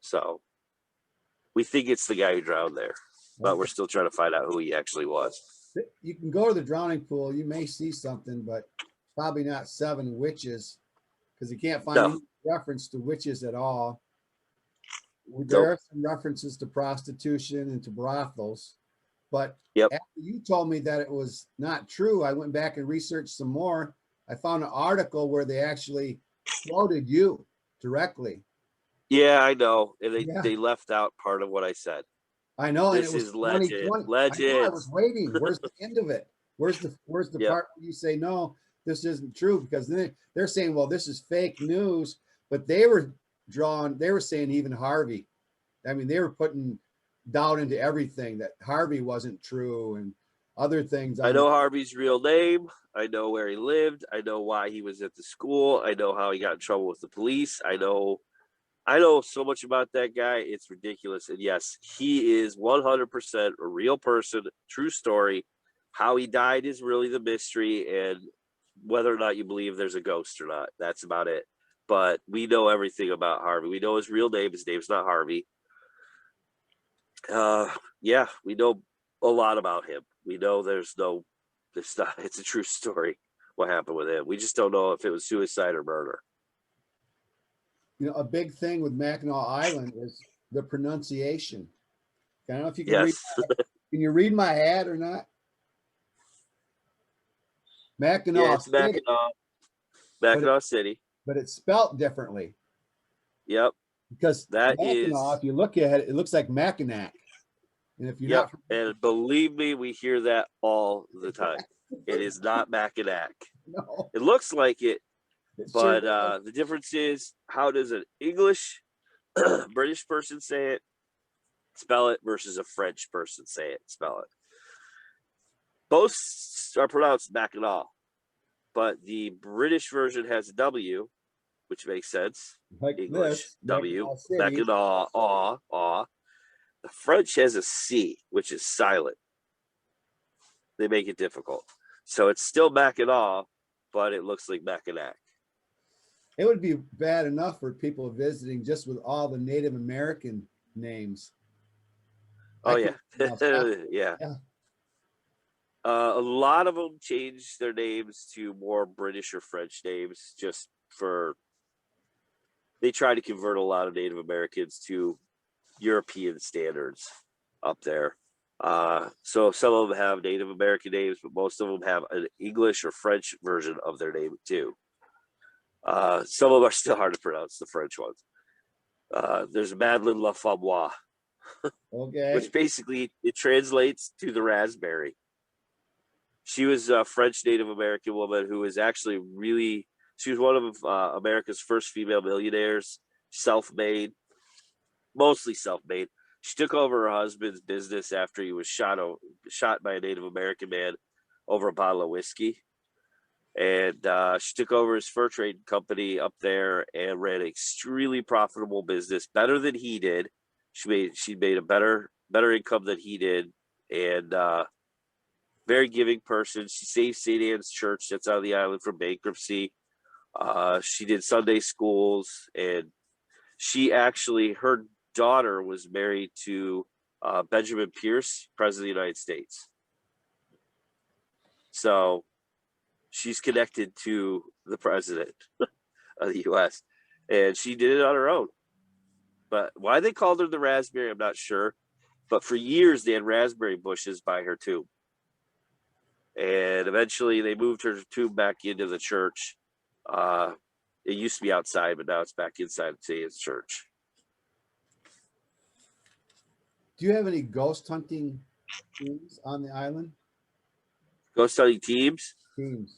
So we think it's the guy who drowned there, but we're still trying to find out who he actually was. You can go to the drowning pool. You may see something, but probably not 7 witches because you can't find any reference to witches at all. There are some references to prostitution and to brothels, but after you told me that it was not true, I went back and researched some more. I found an article where they actually quoted you directly. Yeah, I know. And they left out part of what I said. I know, this and it was is legend. I was waiting. Where's the end of it? Where's the part where you say no, this isn't true? Because then they're saying, well, this is fake news, but they were saying even Harvey. I mean, they were putting doubt into everything that Harvey wasn't true and other things. I know Harvey's real name. I know where he lived. I know why he was at the school. I know how he got in trouble with the police. I know so much about that guy. It's ridiculous. And yes, he is 100% a real person, true story. How he died is really the mystery, and whether or not you believe there's a ghost or not, that's about it. But we know everything about Harvey. We know his real name. His name's not Harvey. We know a lot about him. We know it's a true story what happened with him. We just don't know if it was suicide or murder. You know, a big thing with Mackinac Island is the pronunciation. I don't know if you can read. Can you read my hat or not? Mackinac. Yeah, it's Mackinac City. But it's spelt differently. Yep. Because if you look at it, it looks like Mackinac. And if you're not, and believe me, we hear that all the time. It is not Mackinac. No. It looks like it. But the difference is, how does an English British person say it, spell it versus a French person spell it. Both are pronounced Mackinac, but the British version has a W, which makes sense. Like English, this, W, Mackinac City. Mackinac, The French has a C, which is silent. They make it difficult. So it's still Mackinac, but it looks like Mackinac. It would be bad enough for people visiting just with all the Native American names. Oh, yeah. Yeah. Yeah. A lot of them changed their names to more British or French names just for, they try to convert a lot of Native Americans to European standards up there. So some of them have Native American names, but most of them have an English or French version of their name too. Some of them are still hard to pronounce, the French ones. There's Madeleine La Famoise, Okay. which basically it translates to the raspberry. She was a French Native American woman who was actually she was one of America's first female millionaires, self-made, mostly self-made. She took over her husband's business after he was shot by a Native American man over a bottle of whiskey. And she took over his fur trading company up there and ran an extremely profitable business, better than he did. She made a better income than he did, and very giving person. She saved St. Anne's Church that's on the island from bankruptcy. She did Sunday schools, and her daughter was married to Benjamin Pierce, President of the United States. So she's connected to the president of the U.S. and she did it on her own. But why they called her the raspberry, I'm not sure. But for years, they had raspberry bushes by her tomb. And eventually they moved her tomb back into the church. It used to be outside, but now it's back inside the church. Do you have any ghost hunting teams on the island? Ghost hunting teams? Teams.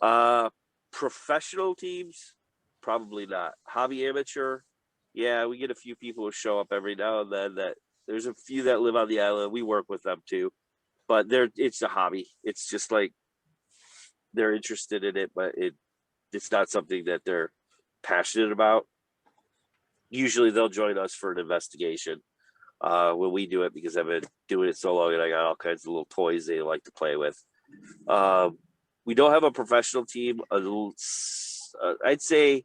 Professional teams? Probably not. Hobby amateur? Yeah, we get a few people who show up every now and then. That there's a few that live on the island. We work with them too, but it's a hobby. It's just like they're interested in it, but it's not something that they're passionate about. Usually they'll join us for an investigation when we do it, because I've been doing it so long and I got all kinds of little toys they like to play with. We don't have a professional team. I'd say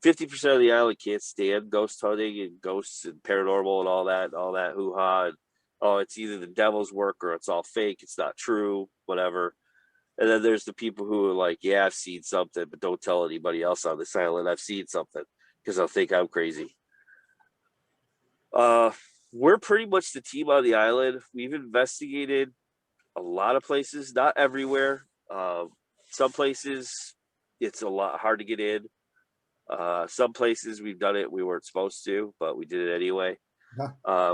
50% of the island can't stand ghost hunting and ghosts and paranormal and all that hoo-ha. And, oh, it's either the devil's work or it's all fake. It's not true, whatever. And then there's the people who are like, yeah, I've seen something, but don't tell anybody else on this island I've seen something, because they'll think I'm crazy. We're pretty much the team on the island. We've investigated a lot of places, not everywhere. Some places it's a lot hard to get in. Some places we've done it, we weren't supposed to, but we did it anyway.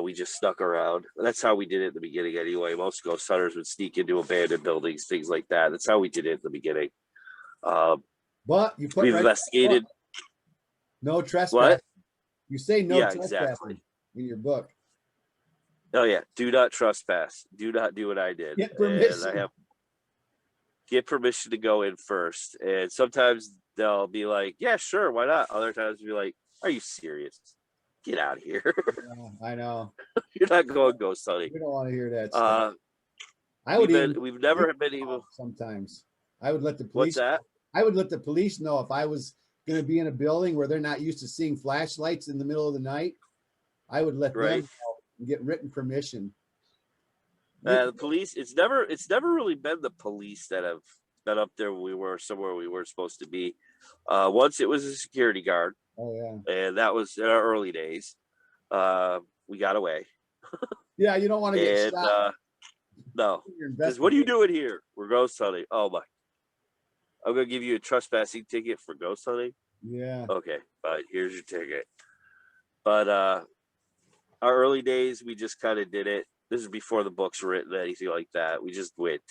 We just stuck around. That's how we did it in the beginning anyway. Most ghost hunters would sneak into abandoned buildings, things like that. That's how we did it in the beginning. But you put we've investigated. No trespassing. What? You say no trespassing exactly. in your book. Oh yeah, do not trespass. Do not do what I did. Get permission. And I have get permission to go in first. And sometimes they'll be like, "Yeah, sure, why not?" Other times they'll be like, "Are you serious? Get out of here." Yeah, I know. You're not going ghost hunting. We don't want to hear that stuff. We've never been able. Sometimes I would let the What's police. that? I would let the police know if I was going to be in a building where they're not used to seeing flashlights in the middle of the night. I would let them know and get written permission. The police. It's never really been the police that have been up there when we were somewhere we weren't supposed to be. Once it was a security guard. Oh yeah. And that was in our early days. We got away. Yeah, you don't want to get shot. No. Because what are you doing here? We're ghost hunting. Oh my. I'm gonna give you a trespassing ticket for ghost hunting. Yeah. Okay, fine. Here's your ticket. But our early days, we just kind of did it. This is before the books were written, anything like that. We just went.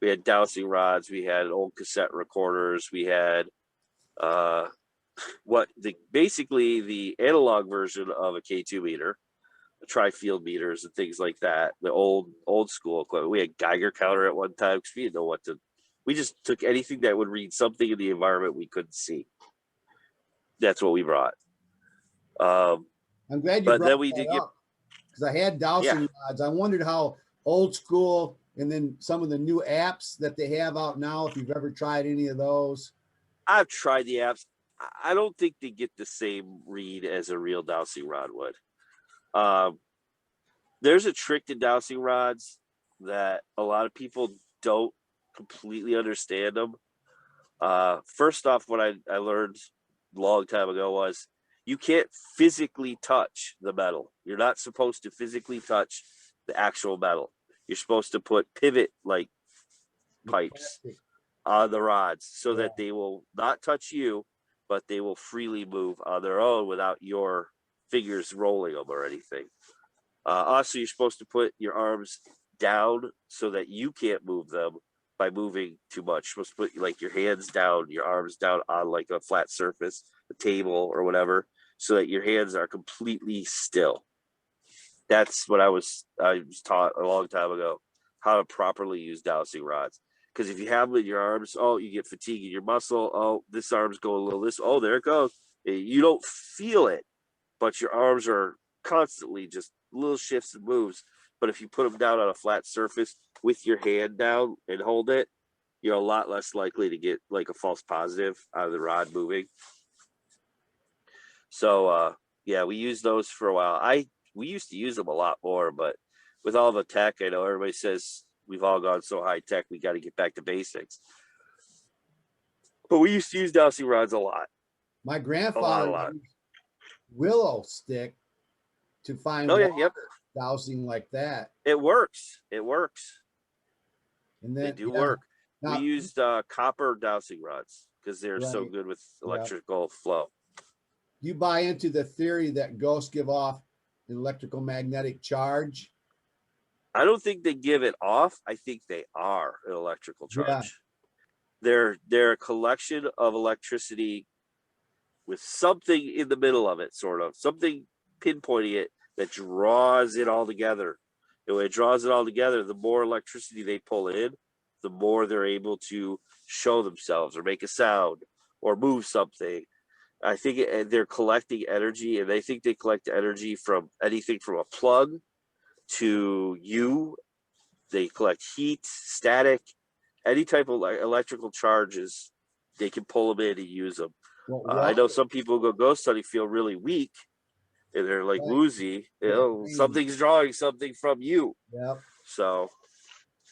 We had dowsing rods. We had old cassette recorders. We had basically the analog version of a K2 meter. tri-field meters and things like that. The old school equipment. We had Geiger counter at one time because we didn't know what to. We just took anything that would read something in the environment we couldn't see. That's what we brought. I'm glad you But brought then we that did get. up because I had dowsing rods. I wondered how old school and then some of the new apps that they have out now, if you've ever tried any of those. I've tried the apps. I don't think they get the same read as a real dowsing rod would. There's a trick to dowsing rods that a lot of people don't completely understand them. First off, what I learned a long time ago was you can't physically touch the metal. You're not supposed to physically touch the actual metal. You're supposed to put pivot like pipes on the rods so that they will not touch you, but they will freely move on their own without your fingers rolling them or anything. Also, you're supposed to put your arms down so that you can't move them by moving too much. You're supposed to put like your hands down, your arms down on like a flat surface, a table or whatever, so that your hands are completely still. That's what I was taught a long time ago, how to properly use dowsing rods. Because if you have them in your arms, oh, you get fatigue in your muscle. Oh, this arm's going a little this. Oh, there it goes. You don't feel it, but your arms are constantly just little shifts and moves. But if you put them down on a flat surface with your hand down and hold it, you're a lot less likely to get like a false positive out of the rod moving. So, yeah, we used those for a while. We used to use them a lot more, but with all the tech, I know everybody says we've all gone so high tech, we got to get back to basics. But we used to use dowsing rods a lot. My grandfather used willow stick to find water dowsing like that. It works. It works. And then they do work. Now, we used copper dowsing rods because they're so good with electrical flow. You buy into the theory that ghosts give off an electrical magnetic charge? I don't think they give it off. I think they are an electrical charge. Yeah. They're a collection of electricity with something in the middle of it, sort of something pinpointing it that draws it all together. And when it draws it all together, the more electricity they pull in, the more they're able to show themselves or make a sound or move something. I think they're collecting energy, and they think they collect energy from anything from a plug to you. They collect heat, static, any type of electrical charges. They can pull them in and use them. I know some people who go ghost hunting feel really weak, and they're like woozy. You know, something's drawing something from you. Yep. So,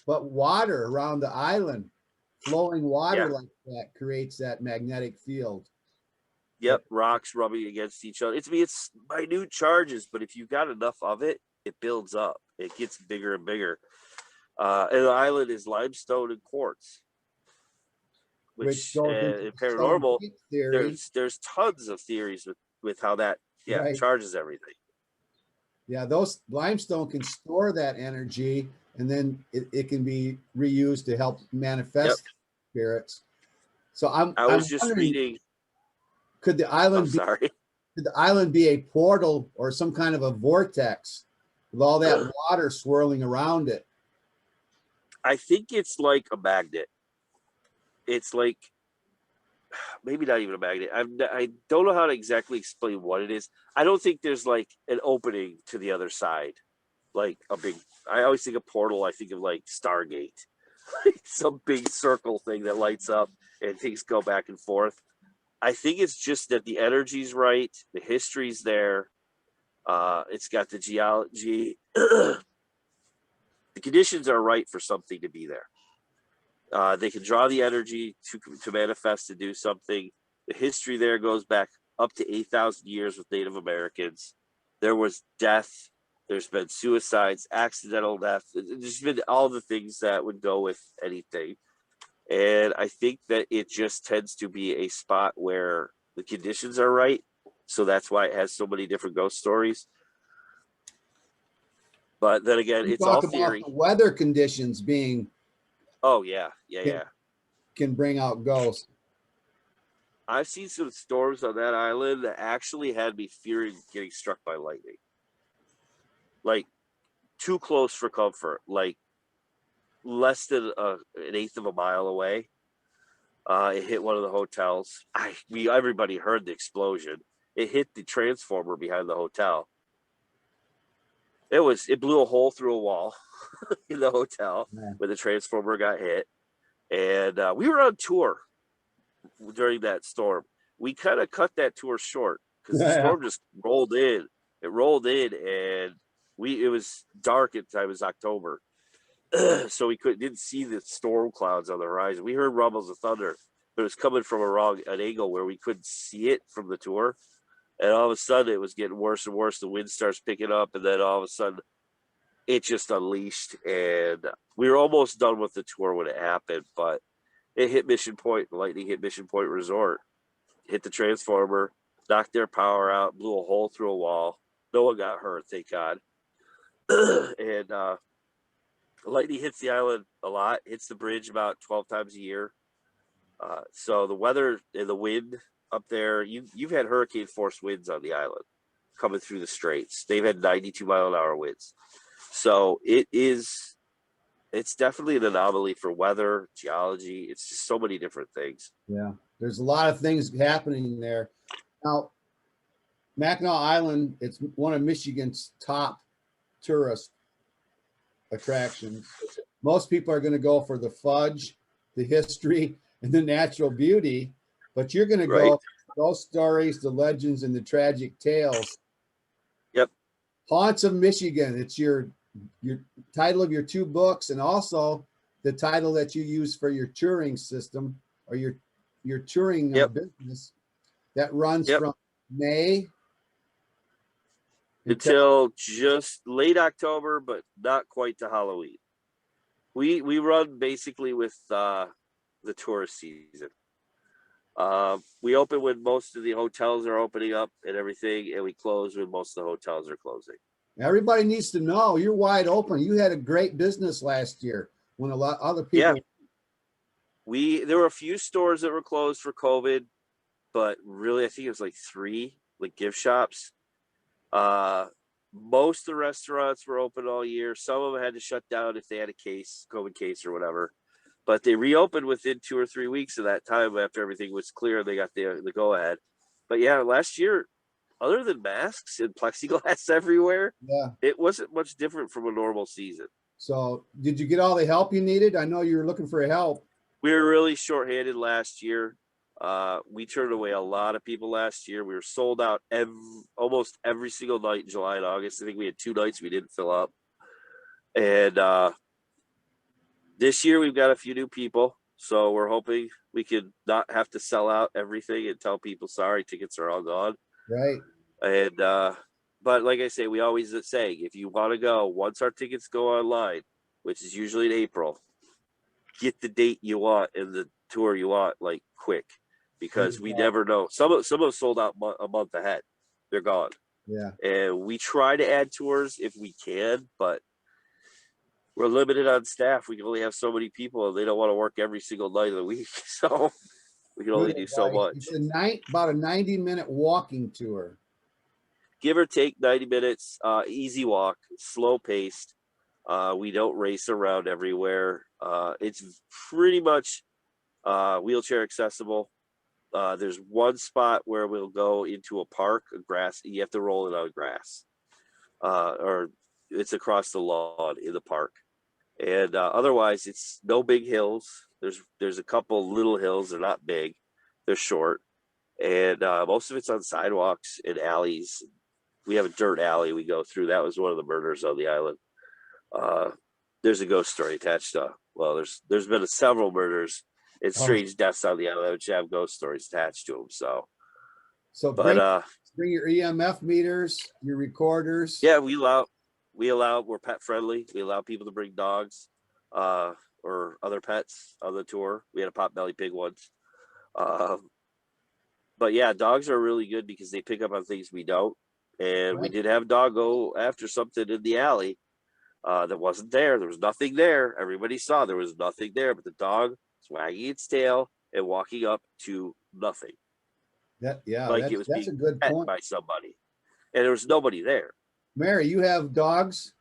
but water around the island, flowing water like that creates that magnetic field. Yep, rocks rubbing against each other. It's minute charges, but if you got enough of it, it builds up. It gets bigger and bigger. And the island is limestone and quartz, which in paranormal, there's tons of theories with how that charges everything. Yeah, those limestone can store that energy, and then it can be reused to help manifest spirits. So I was just reading. Could the island could the island be a portal or some kind of a vortex with all that water swirling around it? I think it's like a magnet. It's like maybe not even a magnet. I don't know how to exactly explain what it is. I don't think there's like an opening to the other side, like a big. I always think of portal. I think of like Stargate, some big circle thing that lights up and things go back and forth. I think it's just that the energy's right, the history's there. It's got the geology. The conditions are right for something to be there. They can draw the energy to manifest to do something. The history there goes back up to 8,000 years with Native Americans. There was death. There's been suicides, accidental death. There's been all the things that would go with anything. And I think that it just tends to be a spot where the conditions are right. So that's why it has so many different ghost stories. But then again, it's all theory. The weather conditions being can bring out ghosts. I've seen some storms on that island that actually had me fearing getting struck by lightning. like too close for comfort, like less than an eighth of a mile away. It hit one of the hotels. Everybody heard the explosion. It hit the transformer behind the hotel. It blew a hole through a wall in the hotel where the transformer got hit. And we were on tour during that storm. We kind of cut that tour short because the storm just rolled in. It rolled in, and it was dark at the time. It was October. So we didn't see the storm clouds on the horizon. We heard rumbles of thunder, but it was coming from an angle where we couldn't see it from the tour. And all of a sudden, it was getting worse and worse. The wind starts picking up, and then all of a sudden, it just unleashed. And we were almost done with the tour when it happened, but it hit Mission Point. The lightning hit Mission Point Resort, hit the transformer, knocked their power out, blew a hole through a wall. No one got hurt, thank God. And lightning hits the island a lot, hits the bridge about 12 times a year. So the weather and the wind up there, you've had hurricane force winds on the island coming through the straits. They've had 92-mile-an-hour winds. So it's definitely an anomaly for weather, geology. It's just so many different things. Yeah, there's a lot of things happening there. Now, Mackinac Island, it's one of Michigan's top tourist attractions. Most people are going to go for the fudge, the history, and the natural beauty, but you're going to go for those stories, the legends, and the tragic tales. Yep. Haunts of Michigan. It's your title of your 2 books, and also the title that you use for your touring system or your touring business that runs from May until just late October, but not quite to Halloween. We run basically with the tourist season. We open when most of the hotels are opening up and everything, and we close when most of the hotels are closing. Everybody needs to know you're wide open. You had a great business last year when a lot of other people. Yeah. There were a few stores that were closed for COVID, but really, I think it was like 3, like gift shops. Most of the restaurants were open all year. Some of them had to shut down if they had a COVID case or whatever. But they reopened within 2 or 3 weeks of that time after everything was clear. They got the go ahead. But yeah, last year, other than masks and plexiglass everywhere, it wasn't much different from a normal season. So did you get all the help you needed? I know you were looking for help. We were really shorthanded last year. We turned away a lot of people last year. We were sold out almost every single night in July and August. I think we had 2 nights we didn't fill up. And this year we've got a few new people. So we're hoping we could not have to sell out everything and tell people, sorry, tickets are all gone. Right. And, but like I say, we always say, if you want to go, once our tickets go online, which is usually in April, get the date you want and the tour you want, like quick, because we never know. Some of them sold out a month ahead. They're gone. Yeah. And we try to add tours if we can, but we're limited on staff. We can only have so many people, and they don't want to work every single night of the week. So we can only do so much. It's about a 90-minute walking tour. Give or take 90 minutes, easy walk, slow paced. We don't race around everywhere. It's pretty much wheelchair accessible. There's one spot where we'll go into a park, a grass. You have to roll it on grass, or it's across the lawn in the park. And otherwise, it's no big hills. There's a couple little hills. They're not big. They're short. And most of it's on sidewalks and alleys. We have a dirt alley we go through. That was one of the murders on the island. There's a ghost story attached to. Well, there's been several murders and strange deaths on the island which have ghost stories attached to them. So bring your EMF meters, your recorders. Yeah, we allow. We're pet friendly. We allow people to bring dogs or other pets on the tour. We had a potbelly pig once. But yeah, dogs are really good because they pick up on things we don't. And we did have a dog go after something in the alley that wasn't there. There was nothing there. Everybody saw there was nothing there, but the dog was wagging its tail and walking up to nothing. It was that's a good point by somebody, and there was nobody there. Mary, you have dogs?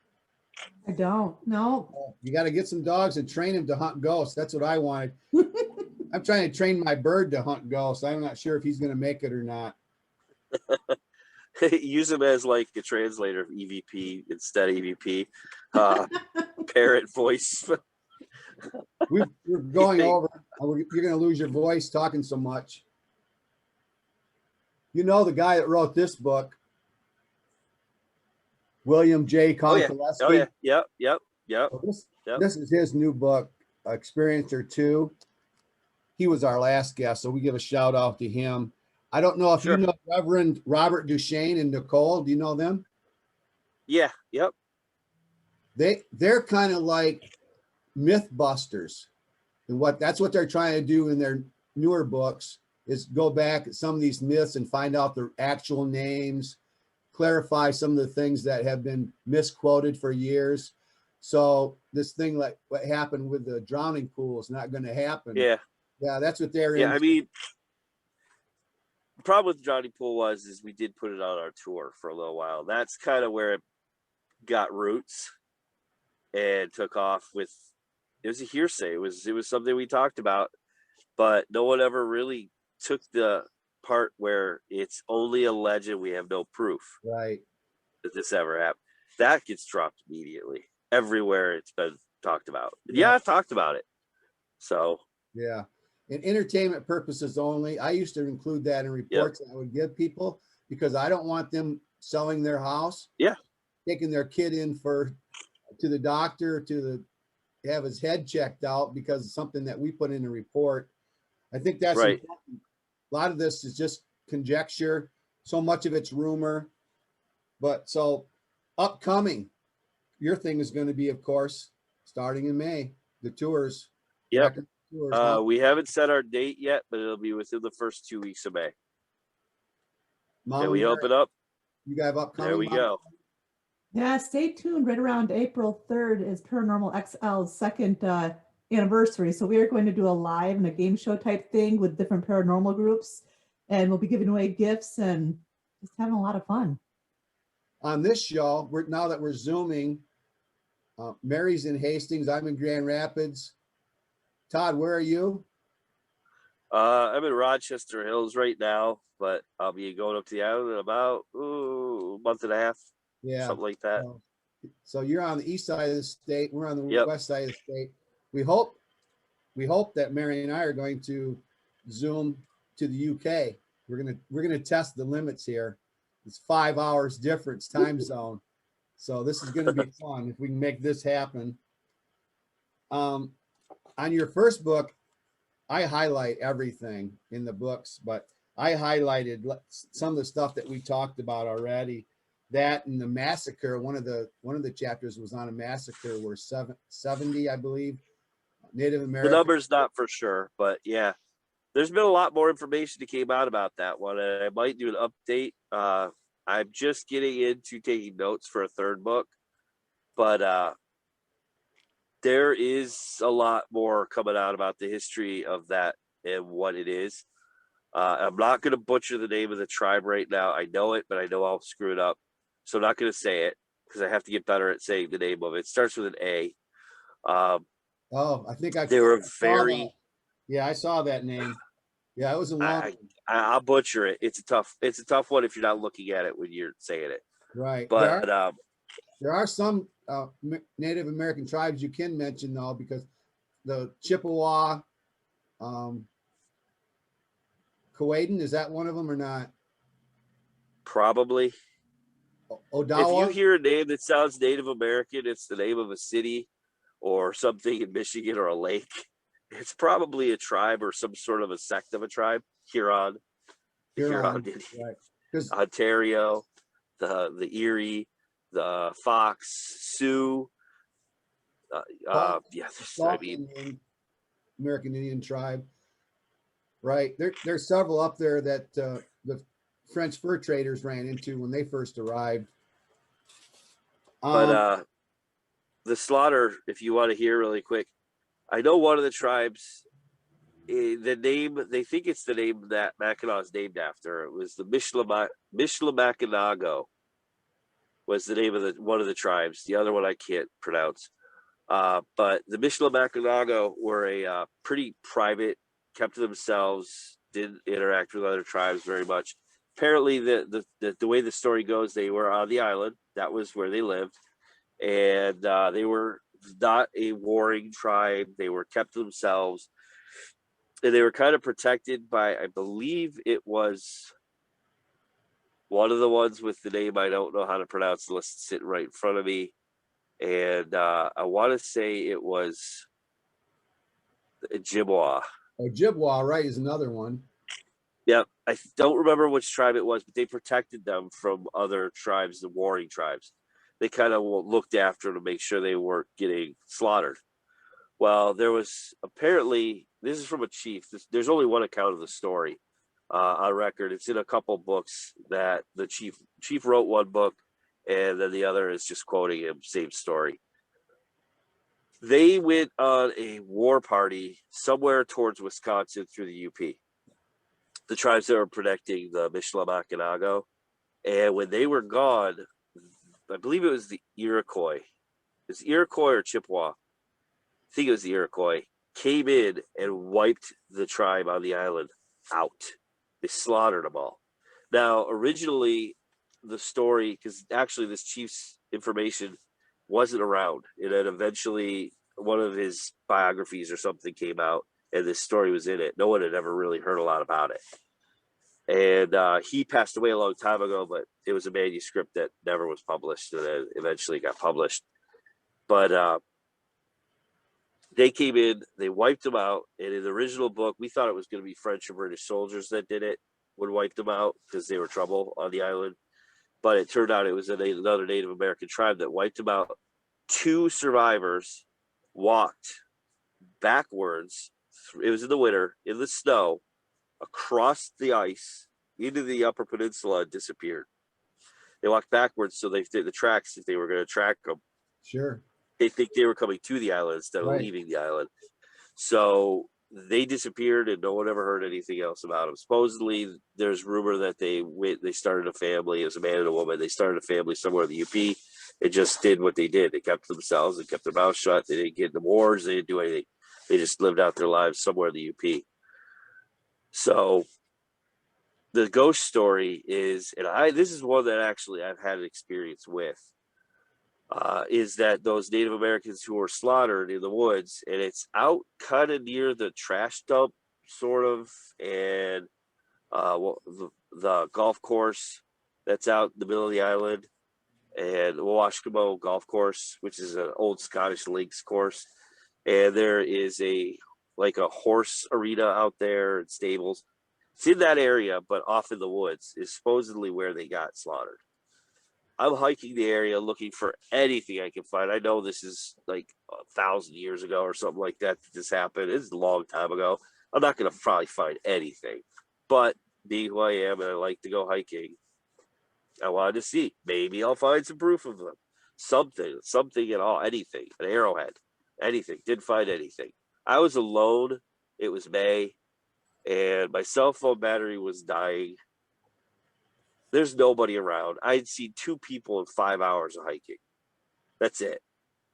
I don't. No. You got to get some dogs and train them to hunt ghosts. That's what I wanted. I'm trying to train my bird to hunt ghosts. I'm not sure if he's going to make it or not. Use him as like a translator of EVP instead of EVP. Parrot voice. We're going over. You're going to lose your voice talking so much. You know the guy that wrote this book, William J. Konkolesky. Oh yeah. Yep. This is his new book, Experiencer 2. He was our last guest, so we give a shout out to him. I don't know if you know Reverend Robert Duchesne and Nicole. Do you know them? Yeah. Yep. They're kind of like myth busters, and that's what they're trying to do in their newer books is go back at some of these myths and find out the actual names, clarify some of the things that have been misquoted for years. So this thing like what happened with the drowning pool is not going to happen. Yeah, that's what they're in. I mean, the problem with the drowning pool is we did put it on our tour for a little while. That's kind of where it got roots and took off with. It was a hearsay. It was something we talked about, but no one ever really took the part where it's only a legend. We have no proof, right, that this ever happened. That gets dropped immediately everywhere it's been talked about. Yeah, I've talked about it. So yeah, in entertainment purposes only. I used to include that in reports that I would give people because I don't want them selling their house. Yeah, taking their kid in to the doctor to have his head checked out because of something that we put in a report. I think that's right. Important. A lot of this is just conjecture. So much of it's rumor. But so upcoming, your thing is going to be, of course, starting in May, the tours. Yep. Tours, huh? We haven't set our date yet, but it'll be within the first 2 weeks of May. And we open up. You guys have upcoming. There we go. Yeah, stay tuned. Right around April 3rd is Paranormal XL's second anniversary. So we are going to do a live and a game show type thing with different paranormal groups. And we'll be giving away gifts and just having a lot of fun. On this show, now that we're Zooming, Mary's in Hastings. I'm in Grand Rapids. Todd, where are you? I'm in Rochester Hills right now, but I'll be going up to the island in about a month and a half. Yeah, something like that. So you're on the east side of the state. We're on the west side of the state. We hope that Mary and I are going to Zoom to the UK. We're gonna test the limits here. It's 5 hours difference time zone, so this is gonna be fun if we can make this happen. On your first book, I highlight everything in the books, but I highlighted some of the stuff that we talked about already. That and the massacre. One of the chapters was on a massacre where 70, I believe, Native American. The number's not for sure, but yeah, there's been a lot more information that came out about that one, and I might do an update. I'm just getting into taking notes for a third book, but there is a lot more coming out about the history of that and what it is. I'm not going to butcher the name of the tribe right now. I know it, but I know I'll screw it up. So I'm not going to say it because I have to get better at saying the name of it. It starts with an A. I think they were very. Yeah, I saw that name. Yeah, it was a long. I'll butcher it. It's a tough one if you're not looking at it when you're saying it. Right. But there are some Native American tribes you can mention though, because the Chippewa, Kewayden, is that one of them or not? Probably. Odawa? If you hear a name that sounds Native American, it's the name of a city or something in Michigan or a lake. It's probably a tribe or some sort of a sect of a tribe. Huron, right. Ontario, the Erie, the Fox, Sioux. I mean, American Indian tribe. Right. There's several up there that the French fur traders ran into when they first arrived. But the slaughter, if you want to hear really quick, I know one of the tribes, the name, they think it's the name that Mackinac is named after. It was the Mishlamackinago. was the name of one of the tribes. The other one I can't pronounce. But the Mackinac were a pretty private, kept to themselves, didn't interact with other tribes very much. Apparently, the way the story goes, they were on the island. That was where they lived, and they were not a warring tribe. They were kept to themselves, and they were kind of protected by, I believe it was one of the ones with the name I don't know how to pronounce unless it's sitting right in front of me. And I want to say it was Ojibwa. Ojibwa, right, is another one. Yep. I don't remember which tribe it was, but they protected them from other tribes, the warring tribes. They kind of looked after them to make sure they weren't getting slaughtered. Well, there was apparently, this is from a chief. There's only one account of the story on record. It's in a couple books that the chief wrote one book, and then the other is just quoting him, same story. They went on a war party somewhere towards Wisconsin through the UP. The tribes that were protecting the Mackinac. And when they were gone, I believe it was the Iroquois. It's Iroquois or Chippewa. I think it was the Iroquois. Came in and wiped the tribe on the island out. They slaughtered them all. Now, originally, the story, because actually this chief's information wasn't around, and then eventually one of his biographies or something came out, and this story was in it. No one had ever really heard a lot about it. And he passed away a long time ago, but it was a manuscript that never was published, and then eventually got published. But they came in, they wiped them out, and in the original book, we thought it was going to be French or British soldiers that did it, would wipe them out because they were trouble on the island. But it turned out it was another Native American tribe that wiped them out. 2 survivors walked backwards. It was in the winter, in the snow, across the ice into the Upper Peninsula and disappeared. They walked backwards, so they did the tracks if they were going to track them. Sure. They think they were coming to the island instead of leaving the island. So they disappeared, and no one ever heard anything else about them. Supposedly, there's rumor that they started a family. It was a man and a woman. They started a family somewhere in the UP. They just did what they did. They kept themselves. They kept their mouth shut. They didn't get into wars. They didn't do anything. They just lived out their lives somewhere in the UP. So the ghost story is, and this is one that actually I've had an experience with, is that those Native Americans who were slaughtered in the woods, and it's out kind of near the trash dump, sort of, and the golf course that's out in the middle of the island, and Washkamo Golf Course, which is an old Scottish links course, and there is a horse arena out there and stables. It's in that area, but off in the woods is supposedly where they got slaughtered. I'm hiking the area looking for anything I can find. I know this is like 1,000 years ago or something like that this happened. It's a long time ago. I'm not going to probably find anything. But being who I am and I like to go hiking, I wanted to see. Maybe I'll find some proof of them. Something at all, anything, an arrowhead, anything. Didn't find anything. I was alone. It was May, and my cell phone battery was dying. There's nobody around. I'd seen 2 people in 5 hours of hiking. That's it.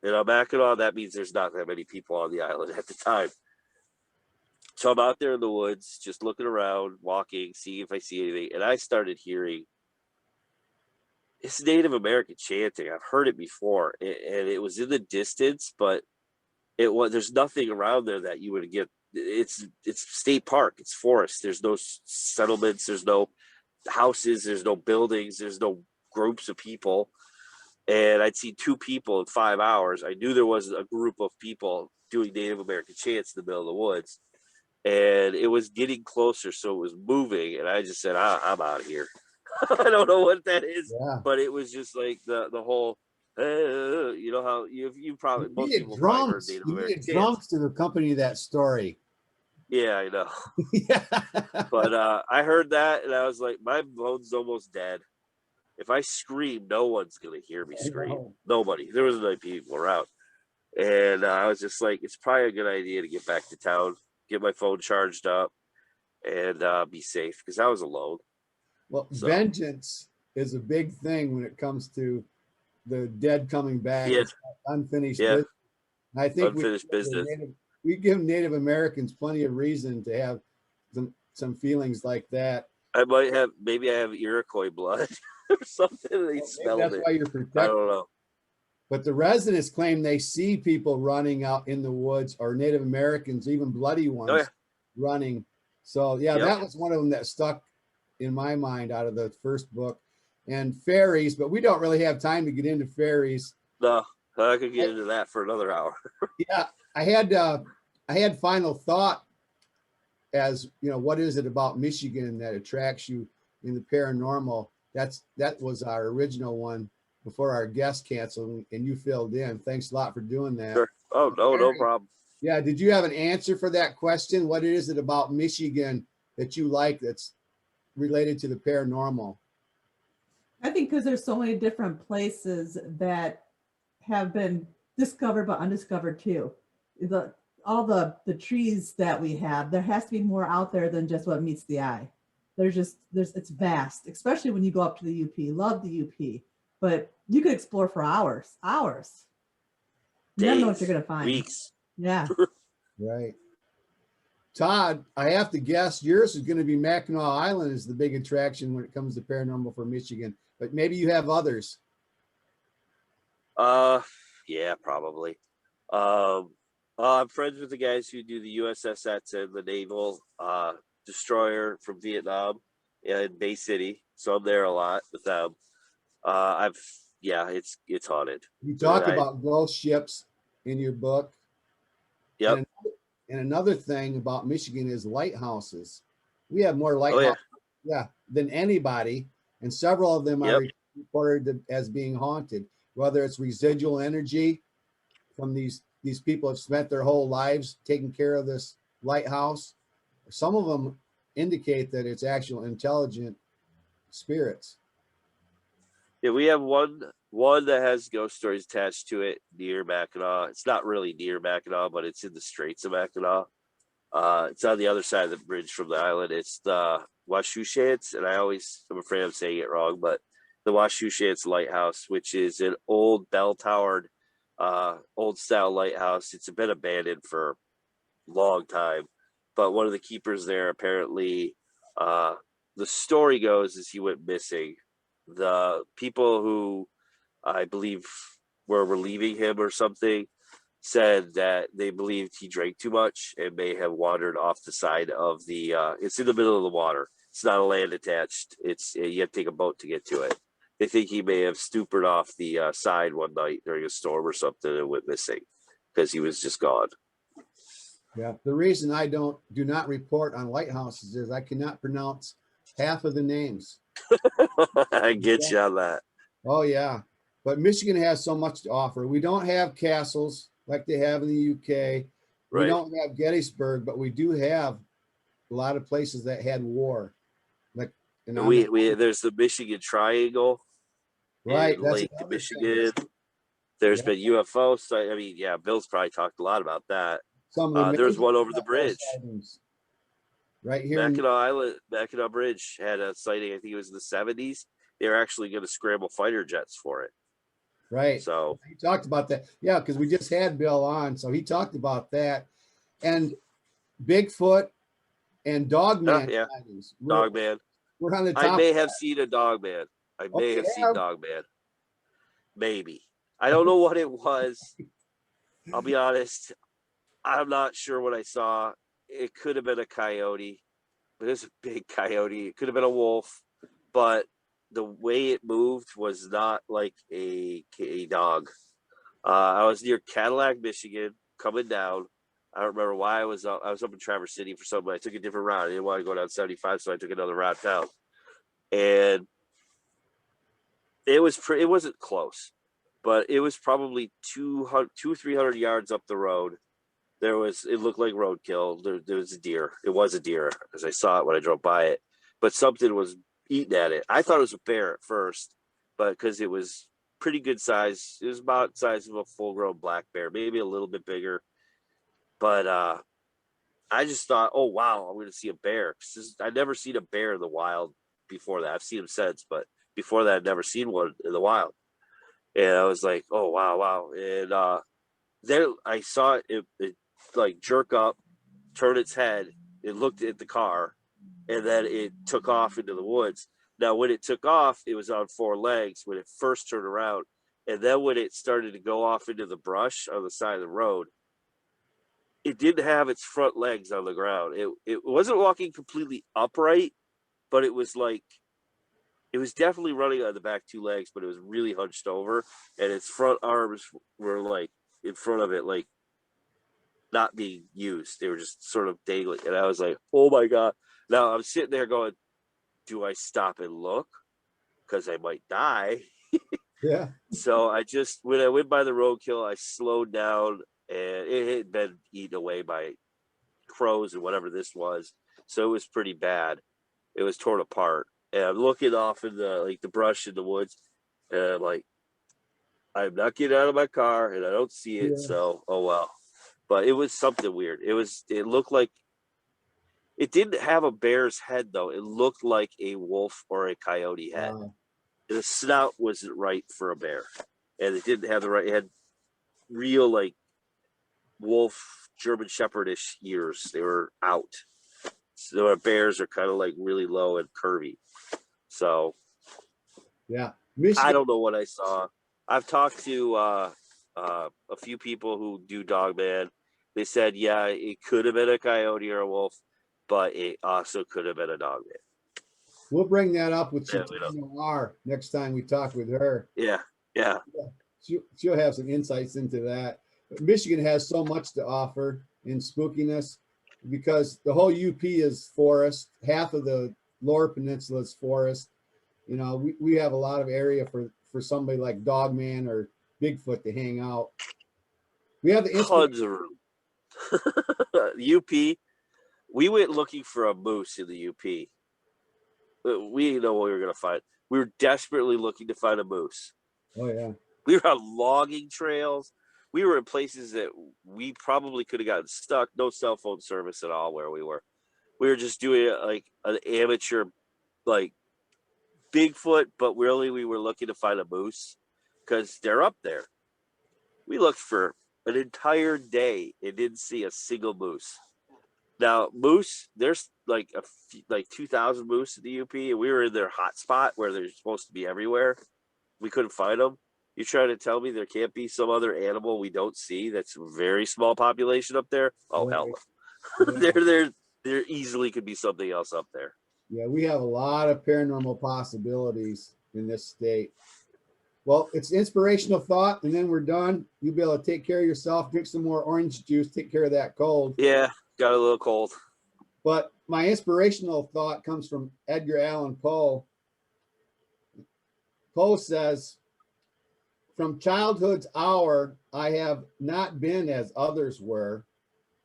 And on Mackinac, that means there's not that many people on the island at the time. So I'm out there in the woods, just looking around, walking, seeing if I see anything. And I started hearing it's Native American chanting. I've heard it before, and it was in the distance, but there's nothing around there that you would get. It's state park. It's forest. There's no settlements. There's no houses. There's no buildings. There's no groups of people. And I'd seen 2 people in 5 hours. I knew there was a group of people doing Native American chants in the middle of the woods, and it was getting closer, so it was moving. And I just said, I'm out of here. I don't know what that is, but it was just like the whole, you know how you probably most people probably heard Native American chants. Drums to accompany that story. Yeah, I know. Yeah. But I heard that, and I was like, my bone's almost dead. If I scream, no one's gonna hear me scream. Nobody. There wasn't any people around, and I was just like, it's probably a good idea to get back to town, get my phone charged up, and be safe because I was alone. Well, vengeance is a big thing when it comes to the dead coming back. Yeah. It's unfinished Yeah. business. I think Unfinished business. We give Native Americans plenty of reason to have some feelings like that. I might have, maybe I have Iroquois blood or something. They smelled that's it. why you're I protected. don't know. But the residents claim they see people running out in the woods, or Native Americans, even bloody ones, running. So yeah, that was one of them that stuck in my mind out of the first book. And fairies, but we don't really have time to get into fairies. No, I could get into that for another hour. Yeah, I had final thought, as you know, what is it about Michigan that attracts you in the paranormal? That was our original one before our guest canceled, and you filled in. Thanks a lot for doing that. Sure. Oh, no problem. Yeah, did you have an answer for that question? What is it about Michigan that you like that's related to the paranormal? I think because there's so many different places that have been discovered but undiscovered too. All the trees that we have, there has to be more out there than just what meets the eye. It's vast, especially when you go up to the UP. Love the UP, but you could explore for hours. You never know what you're gonna find. Weeks. Yeah. Right. Todd, I have to guess yours is going to be Mackinac Island is the big attraction when it comes to paranormal for Michigan, but maybe you have others. Yeah, probably. I'm friends with the guys who do the USS Edson, the naval destroyer from Vietnam in Bay City. So I'm there a lot with them. It's haunted. You talk about both ships in your book. Yep. And another thing about Michigan is lighthouses. We have more lighthouses than anybody, and several of them are reported as being haunted, whether it's residual energy from these people have spent their whole lives taking care of this lighthouse. Some of them indicate that it's actual intelligent spirits. Yeah, we have one that has ghost stories attached to it near Mackinac. It's not really near Mackinac, but it's in the Straits of Mackinac. It's on the other side of the bridge from the island. It's the Wachusett, and I'm afraid I'm saying it wrong, but the Wachusett Lighthouse, which is an old bell-towered, old-style lighthouse. It's been abandoned for a long time, but one of the keepers there apparently, the story goes, is he went missing. The people who I believe were relieving him or something said that they believed he drank too much and may have wandered off the side of the it's in the middle of the water. It's not a land attached. You have to take a boat to get to it. They think he may have stupid off the side one night during a storm or something and went missing because he was just gone. Yeah, the reason I do not report on lighthouses is I cannot pronounce half of the names. I get you on that. Oh yeah, but Michigan has so much to offer. We don't have castles like they have in the UK. We don't have Gettysburg, but we do have a lot of places that had war. Like there's the Michigan Triangle, right? In Lake Michigan. There's been UFO. I mean, yeah, Bill's probably talked a lot about that. There's one over the bridge. Right here, Mackinac Bridge had a sighting. I think it was in the 70s. They were actually going to scramble fighter jets for it. Right. So he talked about that. Yeah, because we just had Bill on, so he talked about that. And Bigfoot and Dogman. Dogman. We're on the top. I may have seen a Dogman. I may have seen Dogman. Maybe. I don't know what it was. I'll be honest. I'm not sure what I saw. It could have been a coyote, but it's a big coyote. It could have been a wolf, but the way it moved was not like a dog. I was near Cadillac, Michigan, coming down. I don't remember why I was up. I was up in Traverse City for something. I took a different route. I didn't want to go down 75, so I took another route down. And it wasn't close, but it was probably 200-300 yards up the road. It looked like roadkill. There was a deer. It was a deer, as I saw it when I drove by it. But something was eating at it. I thought it was a bear at first, but because it was pretty good size. It was about the size of a full-grown black bear, maybe a little bit bigger. But I just thought, oh, wow, I'm going to see a bear. I'd never seen a bear in the wild before that. I've seen them since, but before that, I'd never seen one in the wild. And I was like, oh, wow. And there I saw it like jerk up, turn its head. It looked at the car, and then it took off into the woods. Now, when it took off, it was on four legs when it first turned around. And then when it started to go off into the brush on the side of the road, it didn't have its front legs on the ground. It wasn't walking completely upright, but it was like, it was definitely running on the back two legs, but it was really hunched over, and its front arms were like in front of it, like not being used. They were just sort of dangling. And I was like, oh my God. Now I'm sitting there going, do I stop and look? Because I might die. Yeah. So when I went by the roadkill, I slowed down, and it had been eaten away by crows and whatever this was. So it was pretty bad. It was torn apart. And I'm looking off in the brush in the woods, and I'm like, I'm not getting out of my car, and I don't see it. Yeah. So, oh well. But it was something weird. It looked like, it didn't have a bear's head though. It looked like a wolf or a coyote head. The snout wasn't right for a bear, and it didn't have the right. It had real like wolf German Shepherdish ears. They were out. So our bears are kind of like really low and curvy. So Yeah. I don't know what I saw. I've talked to a few people who do Dogman. They said, yeah, it could have been a coyote or a wolf, but it also could have been a Dogman. We'll bring that up with Yeah, Noir next time we talk with her. Yeah. She'll have some insights into that. But Michigan has so much to offer in spookiness because the whole UP is forest. Half of the Lower Peninsula is forest. You know, we have a lot of area for somebody like Dogman or Bigfoot to hang out. We have the tons of room. UP. We went looking for a moose in the UP. We didn't know what we were going to find. We were desperately looking to find a moose. Oh yeah. We were on logging trails. We were in places that we probably could have gotten stuck. No cell phone service at all where we were. We were just doing it like an amateur, like Bigfoot, but really we were looking to find a moose because they're up there. We looked for an entire day and didn't see a single moose. Now, moose, there's like 2,000 moose in the UP, and we were in their hot spot where they're supposed to be everywhere. We couldn't find them. You're trying to tell me there can't be some other animal we don't see that's a very small population up there? Oh, hell no. Yeah. There easily could be something else up there. Yeah, we have a lot of paranormal possibilities in this state. Well, it's inspirational thought, and then we're done. You'll be able to take care of yourself, drink some more orange juice, take care of that cold. Yeah, got a little cold. But my inspirational thought comes from Edgar Allan Poe. Poe says, from childhood's hour, I have not been as others were.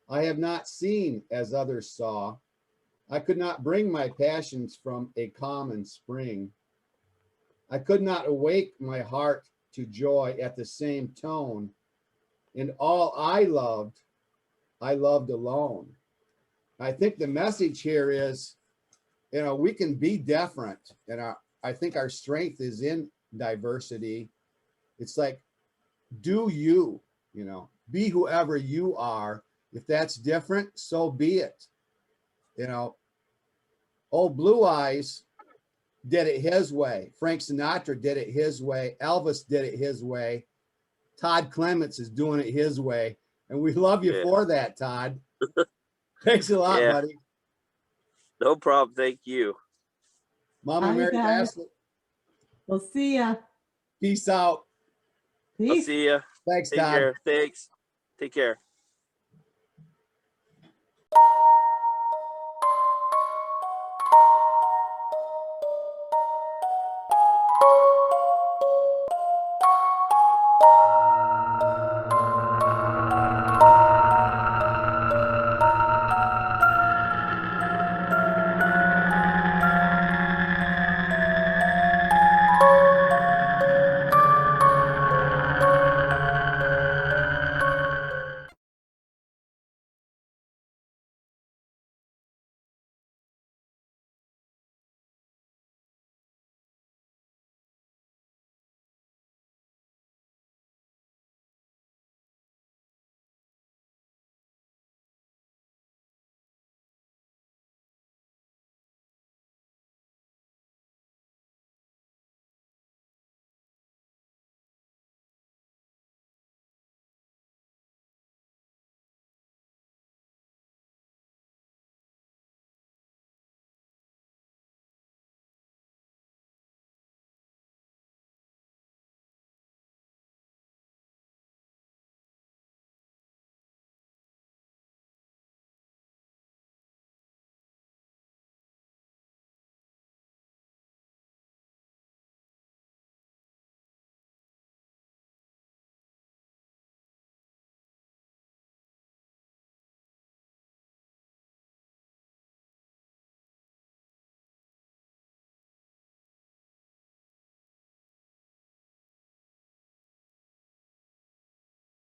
I have not seen as others saw. I could not bring my passions from a common spring. I could not awake my heart to joy at the same tone. And all I loved alone. I think the message here is, you know, we can be different. And I think our strength is in diversity. It's like, do you, you know, be whoever you are. If that's different, so be it. You know, old Blue Eyes did it his way. Frank Sinatra did it his way. Elvis did it his way. Todd Clements is doing it his way. And we love you for that, Todd. Thanks a lot, buddy. No problem. Thank you. Mama Mary Bassett. We'll see ya. Peace out. Peace. I'll see ya. Thanks, Take Todd. care. Thanks. Take care.